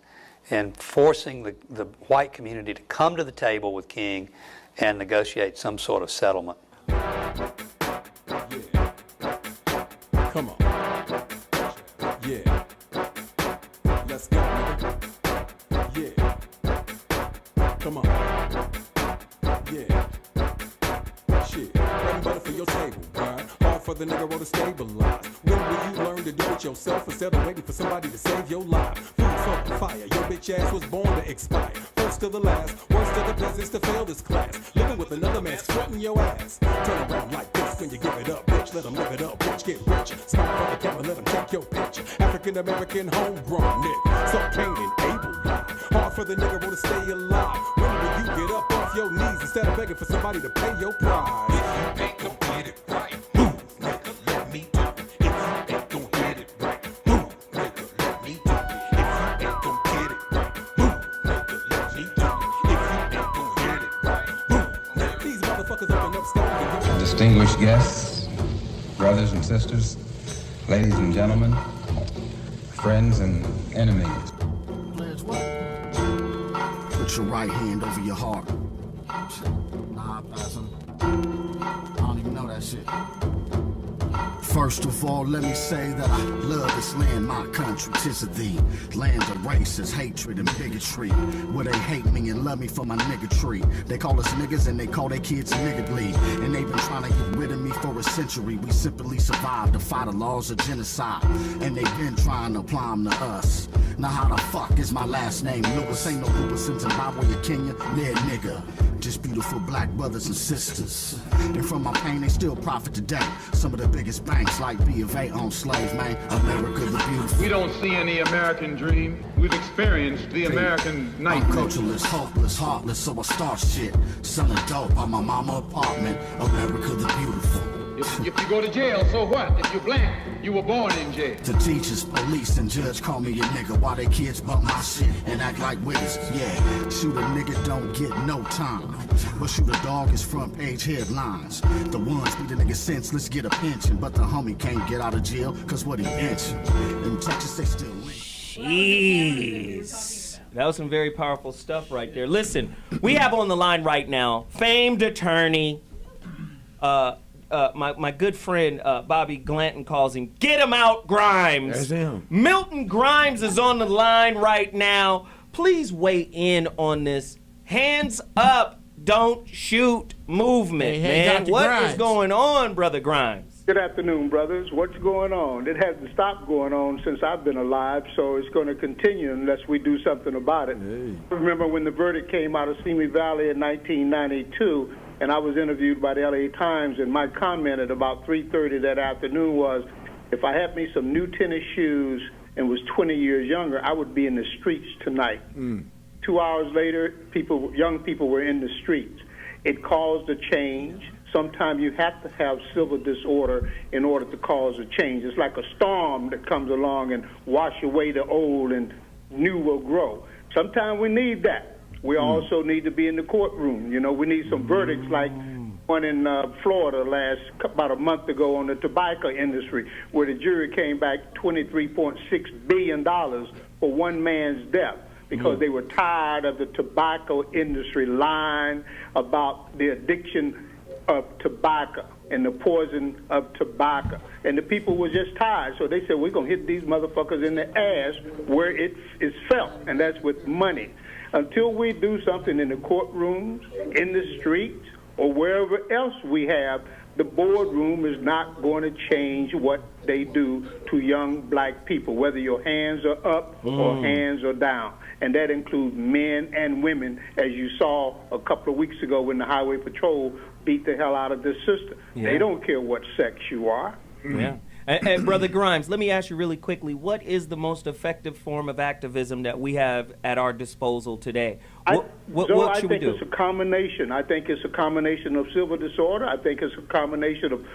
and forcing the white community to come to the table with King and negotiate some sort of settlement. Come on. Yeah. Let's go, nigga. Yeah. Come on. Yeah. Shit. Bread and butter for your table, right? Hard for the nigga roll to stabilize. When will you learn to do it yourself instead of waiting for somebody to save your life? Food for the fire. Your bitch ass was born to expire. First to the last. Worst of the peasants to fail this class. Living with another man sweating your ass. Turn around like this when you give it up, bitch. Let them live it up, bitch. Get rich. Smile for the camera, let them take your picture. African American homegrown nigga. So Cain and Abel lie. Hard for the nigga roll to stay alive. When will you get up off your knees instead of begging for somebody to pay your price? If you ain't gon' get it right, move, nigga, let me do it. If you ain't gon' get it right, move, nigga, let me do it. If you ain't gon' get it right, move, nigga, let me do it. If you ain't gon' get it right, move, nigga. These motherfuckers open up stove. Distinguished guests, brothers and sisters, ladies and gentlemen, friends and enemies. Put your right hand over your heart. Nah, passing. I don't even know that shit. First of all, let me say that I love this land, my country. 'Tis of thee, land of racist hatred and bigotry, where they hate me and love me for my niggatry. They call us niggas and they call their kids niggardly, and they've been trying to get rid of me for a century. We simply survived to fight the laws of genocide, and they've been trying to apply them to us. Now how the fuck is my last name Lewis? Ain't no Lewis in Zimbabwe or Kenya, near nigga. Just beautiful black brothers and sisters. And from my pain, they still profit today. Some of the biggest banks like B of A own slaves, man. America the beautiful. We don't see any American dream. We've experienced the American nightmare. I'm cultureless, hopeless, heartless, so I start shit. Selling dope on my mama apartment. America the beautiful. If you go to jail, so what? If you're black, you were born in jail. The teachers, police, and judge call me a nigga while they kids bump my shit and act like witnesses. Yeah, shoot a nigga don't get no time, but shoot a dog is front page headlines. The ones beat a nigga senseless get a pension, but the homie can't get out of jail cause what he mentioned. In Texas they still win. Jeez. That was some very powerful stuff right there. Listen, we have on the line right now famed attorney, my good friend Bobby Glanton calls him, get him out, Grimes. That's him. Milton Grimes is on the line right now. Please weigh in on this hands up, don't shoot movement, man. What is going on, Brother Grimes? Good afternoon, brothers. What's going on? It hasn't stopped going on since I've been alive, so it's going to continue unless we do something about it. Hey. I remember when the verdict came out of Simi Valley in 1992, and I was interviewed by the LA Times, and my comment at about 3:30 that afternoon was, if I had me some new tennis shoes and was 20 years younger, I would be in the streets tonight. 2 hours later, young people were in the streets. It caused a change. Sometimes you have to have civil disorder in order to cause a change. It's like a storm that comes along and wash away the old and new will grow. Sometimes we need that. We also need to be in the courtroom. You know, we need some verdicts like one in Florida about a month ago on the tobacco industry, where the jury came back $23.6 billion for one man's death, because they were tired of the tobacco industry lying about the addiction of tobacco and the poison of tobacco. And the people were just tired. So they said, we're going to hit these motherfuckers in the ass where it is felt, and that's with money. Until we do something in the courtrooms, in the streets, or wherever else we have, the boardroom is not going to change what they do to young black people, whether your hands are up or hands are down. And that includes men and women, as you saw a couple of weeks ago when the Highway Patrol beat the hell out of this sister. Yeah. They don't care what sex you are. Yeah. And Brother Grimes, let me ask you really quickly, what is the most effective form of activism that we have at our disposal today? What should we do? I think it's a combination. I think it's a combination of civil disorder. I think it's a combination of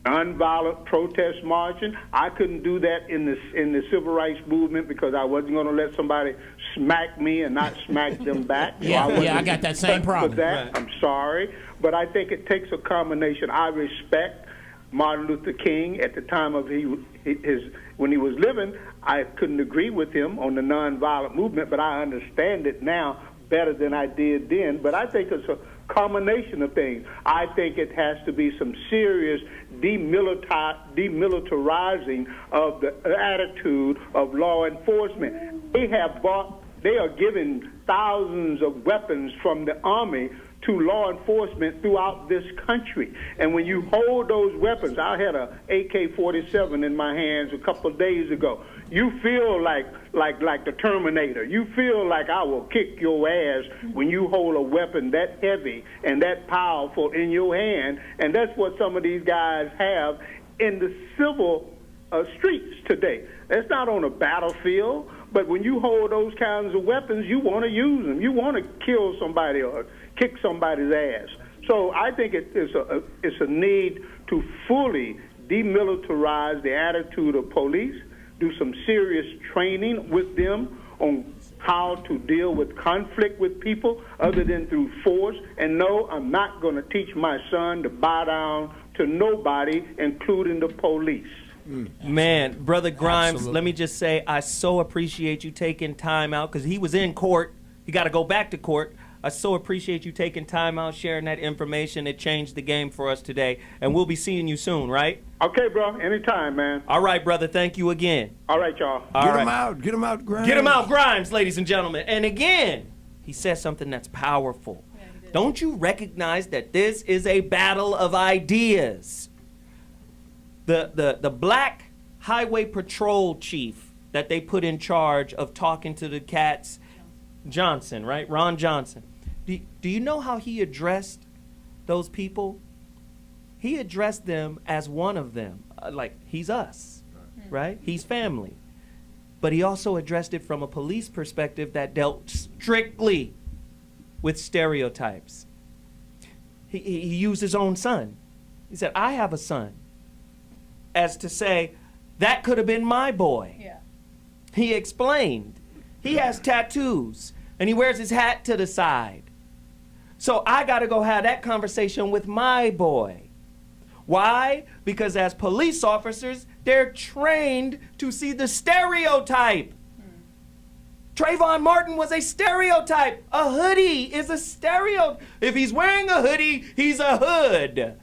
nonviolent protest marching. I couldn't do that in the civil rights movement because I wasn't going to let somebody smack me and not smack them back. I got that same problem. For that, right. I'm sorry. But I think it takes a combination. I respect Martin Luther King at the time of his When he was living, I couldn't agree with him on the nonviolent movement, but I understand it now better than I did then. But I think it's a combination of things. I think it has to be some serious demilitarizing of the attitude of law enforcement. They are giving thousands of weapons from the Army to law enforcement throughout this country. And when you hold those weapons, I had a AK-47 in my hands a couple of days ago. You feel like the Terminator. You feel like I will kick your ass when you hold a weapon that heavy and that powerful in your hand. And that's what some of these guys have in the civil streets today. That's not on a battlefield, but when you hold those kinds of weapons, you want to use them. You want to kill somebody or kick somebody's ass. So I think it's a need to fully demilitarize the attitude of police, do some serious training with them on how to deal with conflict with people other than through force. And no, I'm not going to teach my son to bow down to nobody, including the police. Man, Brother Grimes, let me just say, I so appreciate you taking time out, because he was in court. He got to go back to court. I so appreciate you taking time out, sharing that information. It changed the game for us today. And we'll be seeing you soon, right? Okay, bro. Anytime, man. All right, brother. Thank you again. All right, y'all. Get him out. Get him out, Grimes. Get him out, Grimes, ladies and gentlemen. And again, he says something that's powerful. Yeah, don't you recognize that this is a battle of ideas? The black highway patrol chief that they put in charge of talking to the cats, Johnson, right? Ron Johnson. Do you know how he addressed those people? He addressed them as one of them, like he's us, right? He's family. But he also addressed it from a police perspective that dealt strictly with stereotypes. He used his own son. He said, I have a son. As to say, that could have been my boy. Yeah. He explained. He has tattoos, and he wears his hat to the side. So I got to go have that conversation with my boy. Why? Because as police officers, they're trained to see the stereotype. Trayvon Martin was a stereotype. A hoodie is a stereotype. If he's wearing a hoodie, he's a hood.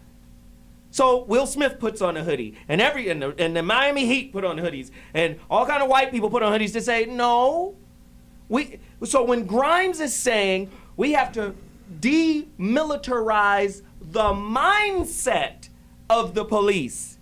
So Will Smith puts on a hoodie, and the Miami Heat put on hoodies, and all kind of white people put on hoodies to say, no. So when Grimes is saying we have to demilitarize the mindset of the police,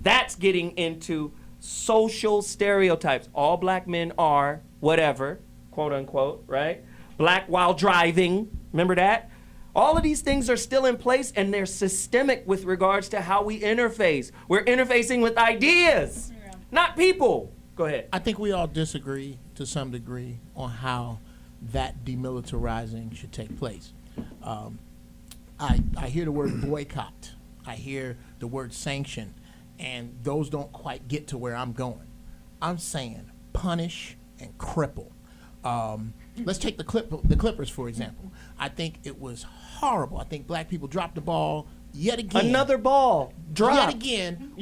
that's getting into social stereotypes. All black men are whatever, quote unquote, right? Black while driving, remember that? All of these things are still in place, and they're systemic with regards to how we interface. We're interfacing with ideas, not people. Go ahead. I think we all disagree to some degree on how that demilitarizing should take place. I hear the word boycott. I hear the word sanction, and those don't quite get to where I'm going. I'm saying punish and cripple. Let's take the Clippers, for example. I think it was horrible. I think black people dropped the ball yet again. Another ball dropped. Yet again.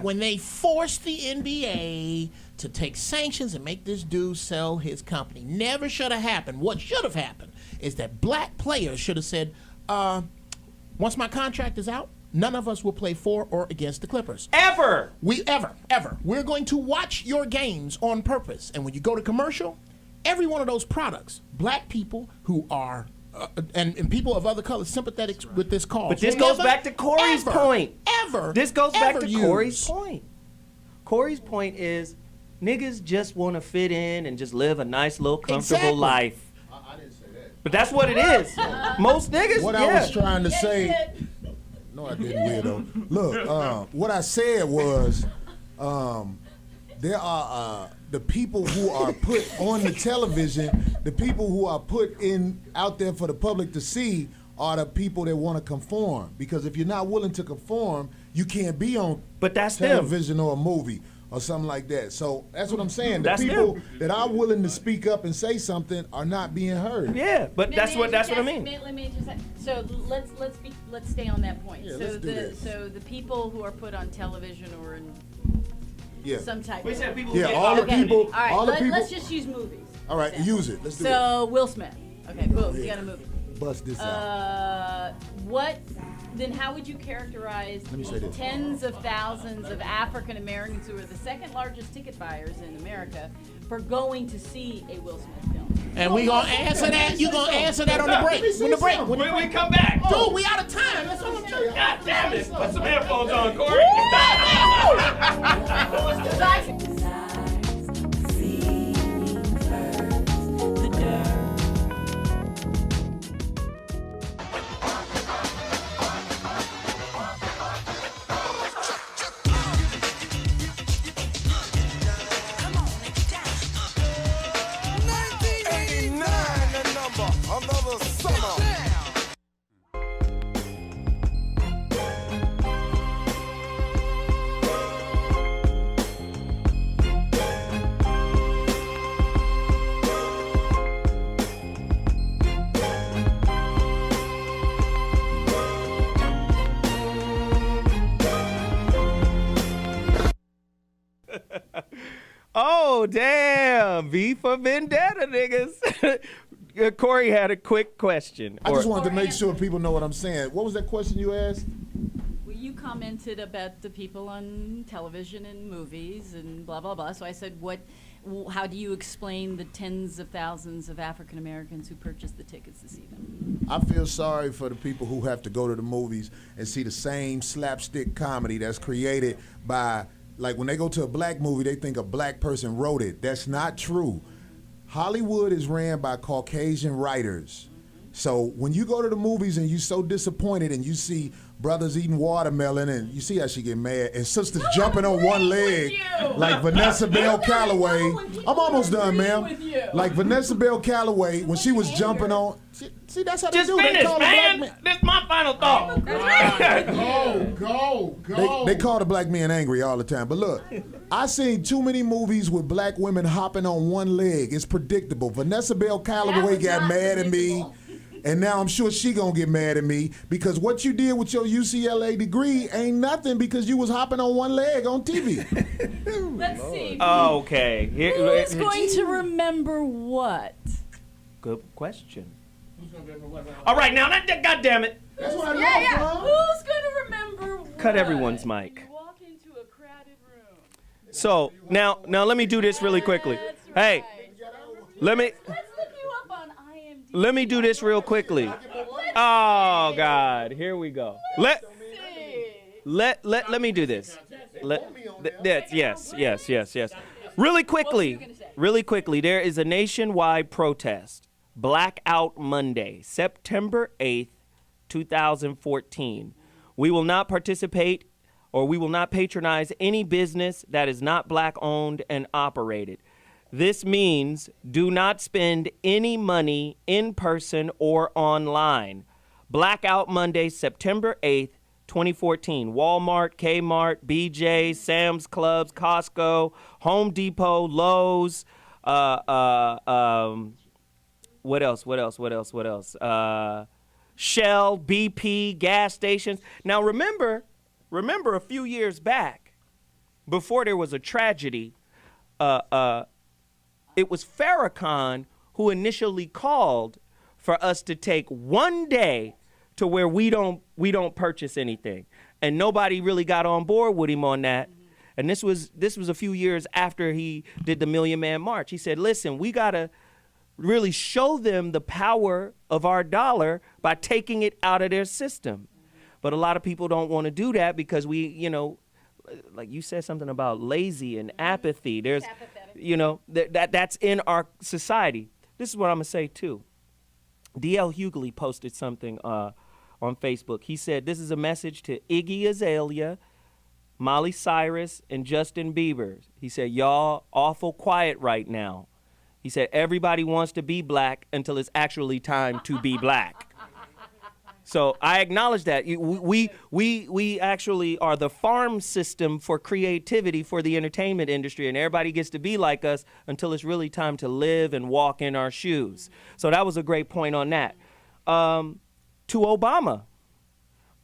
When they forced the NBA to take sanctions and make this dude sell his company. Never should have happened. What should have happened is that black players should have said, once my contract is out, none of us will play for or against the Clippers. Ever! Ever. We're going to watch your games on purpose. And when you go to commercial, every one of those products, black people who are, and people of other colors sympathetic with this cause. But this goes back to Corey's point. This goes back to Corey's point. Corey's point is niggas just want to fit in and just live a nice little comfortable life. I didn't say that. But that's what it is. Most niggas, What I was trying to say... No, I didn't, weirdo. Look, what I said was there are the people who are put on the television, the people who are put out there for the public to see are the people that want to conform. Because if you're not willing to conform, you can't be on television or a movie or something like that. So that's what I'm saying. The people that are willing to speak up and say something are not being heard. Yeah, but that's what I mean. Let me just say, so let's stay on that point. Yeah, so the people who are put on television or in Yeah. Some type. We of said people. Yeah, all the people. All right, all the people. let's just use movies. All right, use it. Let's do it. So Will Smith. Okay, boom. You got a movie. Bust this out. Then how would you characterize Let me say this. tens of thousands of African Americans who are the second largest ticket buyers in America for going to see a Will Smith film? And we gonna answer that. You gonna answer that on the break. When we come back. Dude, we out of time. That's all I'm telling you. God damn it. Put some headphones on, Corey. Another summer. Oh, damn. V for Vendetta, niggas. Corey had a quick question. I just wanted to make sure people know what I'm saying. What was that question you asked? Well, you commented about the people on television and movies and blah, blah, blah. So I said, how do you explain the tens of thousands of African Americans who purchased the tickets to see them? I feel sorry for the people who have to go to the movies and see the same slapstick comedy that's created by, like when they go to a black movie, they think a black person wrote it. That's not true. Hollywood is ran by Caucasian writers. So when you go to the movies and you're so disappointed and you see brothers eating watermelon and you see how she get mad and sisters jumping on one leg like Vanessa Bell Calloway. I'm almost done, ma'am. Like Vanessa Bell Calloway when she was jumping on. See, that's how they Just do. finish, They call man. The This is my final thought. Go. They call the black men angry all the time. But look, I seen too many movies with black women hopping on one leg. It's predictable. Vanessa Bell Calloway got mad at me. And now I'm sure she gonna get mad at me because what you did with your UCLA degree ain't nothing because you was hopping on one leg on TV. Let's see. Okay. Who's going to remember what? Good question. All right, now, God damn it. That's what I know. Yeah. Who's going to remember what? Cut everyone's mic. You walk into a crowded room. So, now let me do this really quickly. Hey, let me... Let's look you up on IMDb. Let me do this real quickly. Oh God, here we go. Let me do this. Yes. Really quickly, there is a nationwide protest. Blackout Monday, September 8th, 2014. We will not participate or we will not patronize any business that is not black owned and operated. This means do not spend any money in person or online. Blackout Monday, September 8th, 2014. Walmart, Kmart, BJ, Sam's Clubs, Costco, Home Depot, Lowe's, what else? Shell, BP, gas stations. Now remember a few years back, before there was a tragedy, it was Farrakhan who initially called for us to take one day to where we don't purchase anything, and nobody really got on board with him on that. And this was a few years after he did the Million Man March. He said, "Listen, we gotta really show them the power of our dollar by taking it out of their system." But a lot of people don't want to do that because we, like you said something about lazy and apathy. There's, that's in our society. This is what I'm gonna say too. D.L. Hughley posted something on Facebook. He said, "This is a message to Iggy Azalea, Miley Cyrus, and Justin Bieber." He said, "Y'all awful quiet right now." He said, "Everybody wants to be black until it's actually time to be black." So I acknowledge that. We actually are the farm system for creativity for the entertainment industry, and everybody gets to be like us until it's really time to live and walk in our shoes. So that was a great point on that. To Obama,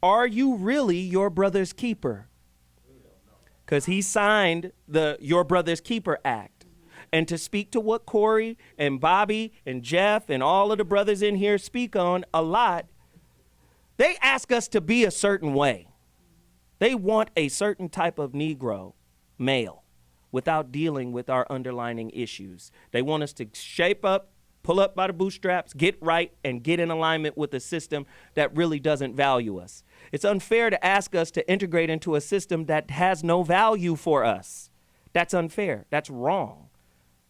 are you really your brother's keeper? because he signed the Your Brother's Keeper Act. And to speak to what Corey and Bobby and Geoff and all of the brothers in here speak on a lot, they ask us to be a certain way. They want a certain type of Negro, male, without dealing with our underlying issues. They want us to shape up, pull up by the bootstraps, get right, and get in alignment with a system that really doesn't value us. It's unfair to ask us to integrate into a system that has no value for us. That's unfair. That's wrong.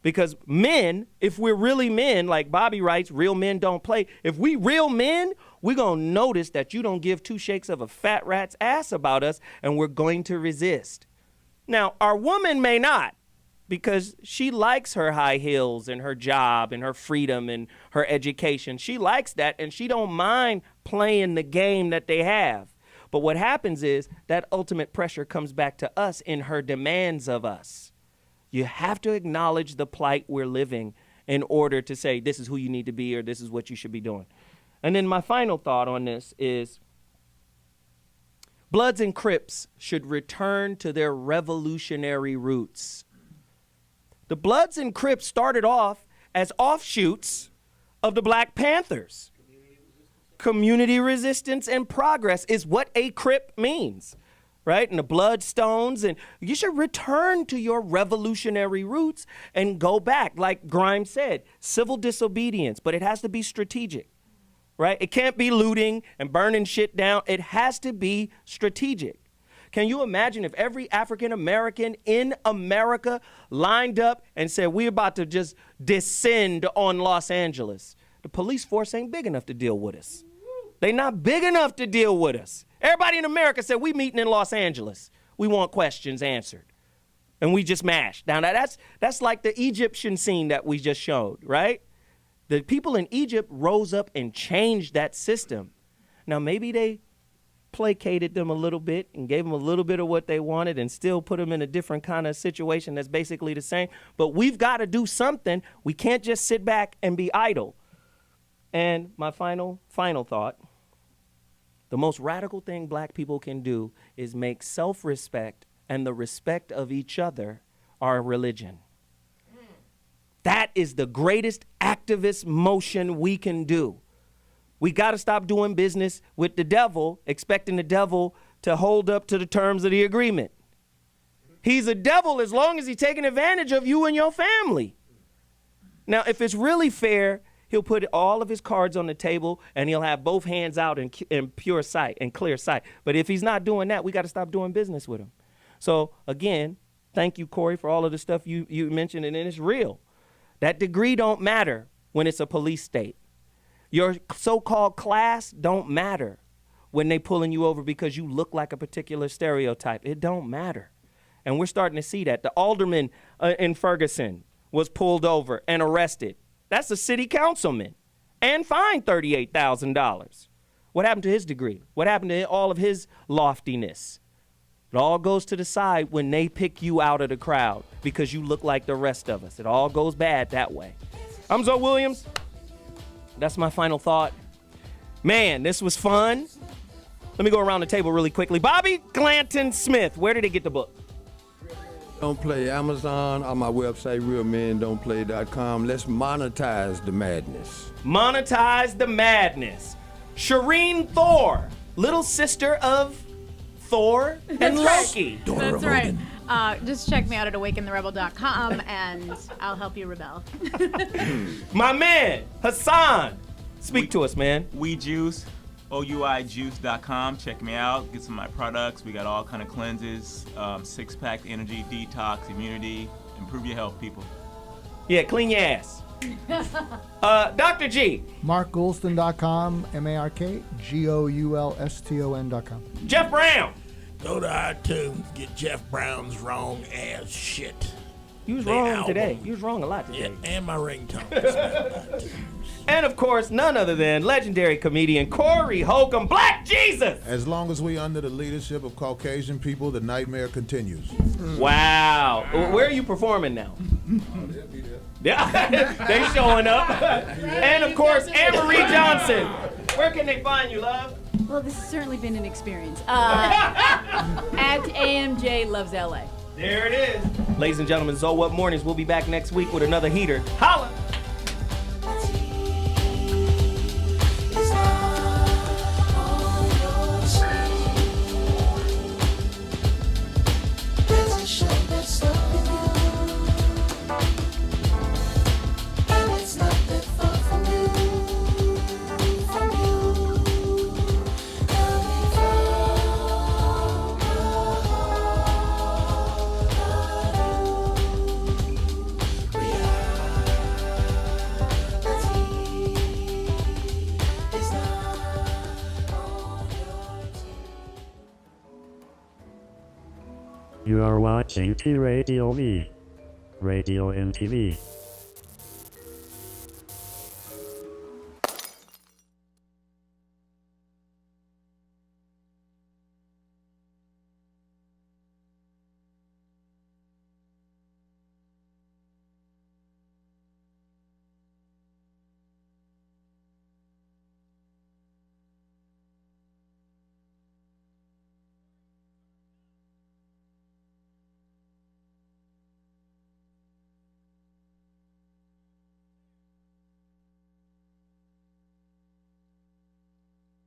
Because men, if we're really men, like Bobby writes, real men don't play. If we real men, we're going to notice that you don't give two shakes of a fat rat's ass about us, and we're going to resist. Now, our woman may not, because she likes her high heels and her job and her freedom and her education. She likes that, and she don't mind playing the game that they have. But what happens is that ultimate pressure comes back to us in her demands of us. You have to acknowledge the plight we're living in order to say this is who you need to be or this is what you should be doing. And then my final thought on this is Bloods and Crips should return to their revolutionary roots. The Bloods and Crips started off as offshoots of the Black Panthers. Community resistance and progress is what a Crip means. Right? And the Bloodstones, and you should return to your revolutionary roots and go back. Like Grimes said, civil disobedience, but it has to be strategic, right? It can't be looting and burning shit down. It has to be strategic. Can you imagine if every African American in America lined up and said, we're about to just descend on Los Angeles? The police force ain't big enough to deal with us. They not big enough to deal with us. Everybody in America said, we meeting in Los Angeles. We want questions answered. And we just mashed. Now that's like the Egyptian scene that we just showed, right? The people in Egypt rose up and changed that system. Now maybe they placated them a little bit and gave them a little bit of what they wanted and still put them in a different kind of situation that's basically the same. But we've got to do something. We can't just sit back and be idle. And my final thought. The most radical thing black people can do is make self-respect and the respect of each other our religion. That is the greatest activist motion we can do. We got to stop doing business with the devil, expecting the devil to hold up to the terms of the agreement. He's a devil as long as he's taking advantage of you and your family. Now, if it's really fair, he'll put all of his cards on the table and he'll have both hands out in pure sight and clear sight. But if he's not doing that, we got to stop doing business with him. So again, thank you, Corey, for all of the stuff you mentioned, and it's real. That degree don't matter when it's a police state. Your so-called class don't matter when they pulling you over because you look like a particular stereotype. It don't matter. And we're starting to see that. The alderman in Ferguson was pulled over and arrested. That's a city councilman and fined $38,000. What happened to his degree? What happened to all of his loftiness? It all goes to the side when they pick you out of the crowd because you look like the rest of us. It all goes bad that way. I'm Zoe Williams. That's my final thought. Man, this was fun. Let me go around the table really quickly. Bobby Glanton Smith, where did he get the book? Don't Play Amazon, on my website, realmendon'tplay.com. Let's monetize the madness. Monetize the madness. Shireen Thor, little sister of Thor and Loki. That's right. Just check me out at awakentherebel.com and I'll help you rebel. My man, Hassan. Speak to us, man. We Juice, OUIjuice.com. Check me out. Get some of my products. We got all kind of cleanses, six-pack energy, detox, immunity. Improve your health, people. Yeah, clean your ass. Dr. G. MarkGoulston.com, MarkGoulston.com. Jeff Brown. Go to iTunes, get Jeff Brown's Wrong Ass Shit. You was wrong today. You was wrong a lot today. Yeah, and my ringtone. And of course, none other than legendary comedian Corey Holcomb, Black Jesus. As long as we under the leadership of Caucasian people, the nightmare continues. Wow. Where are you performing now? Yeah, they showing up. And of course, Anne Marie Johnson. Where can they find you, love? Well, this has certainly been an experience. At AMJ Loves LA. There it is. Ladies and gentlemen, ZoWhat Mornings. We'll be back next week with another heater. Holla! You are watching T-Radio Me, Radio and TV.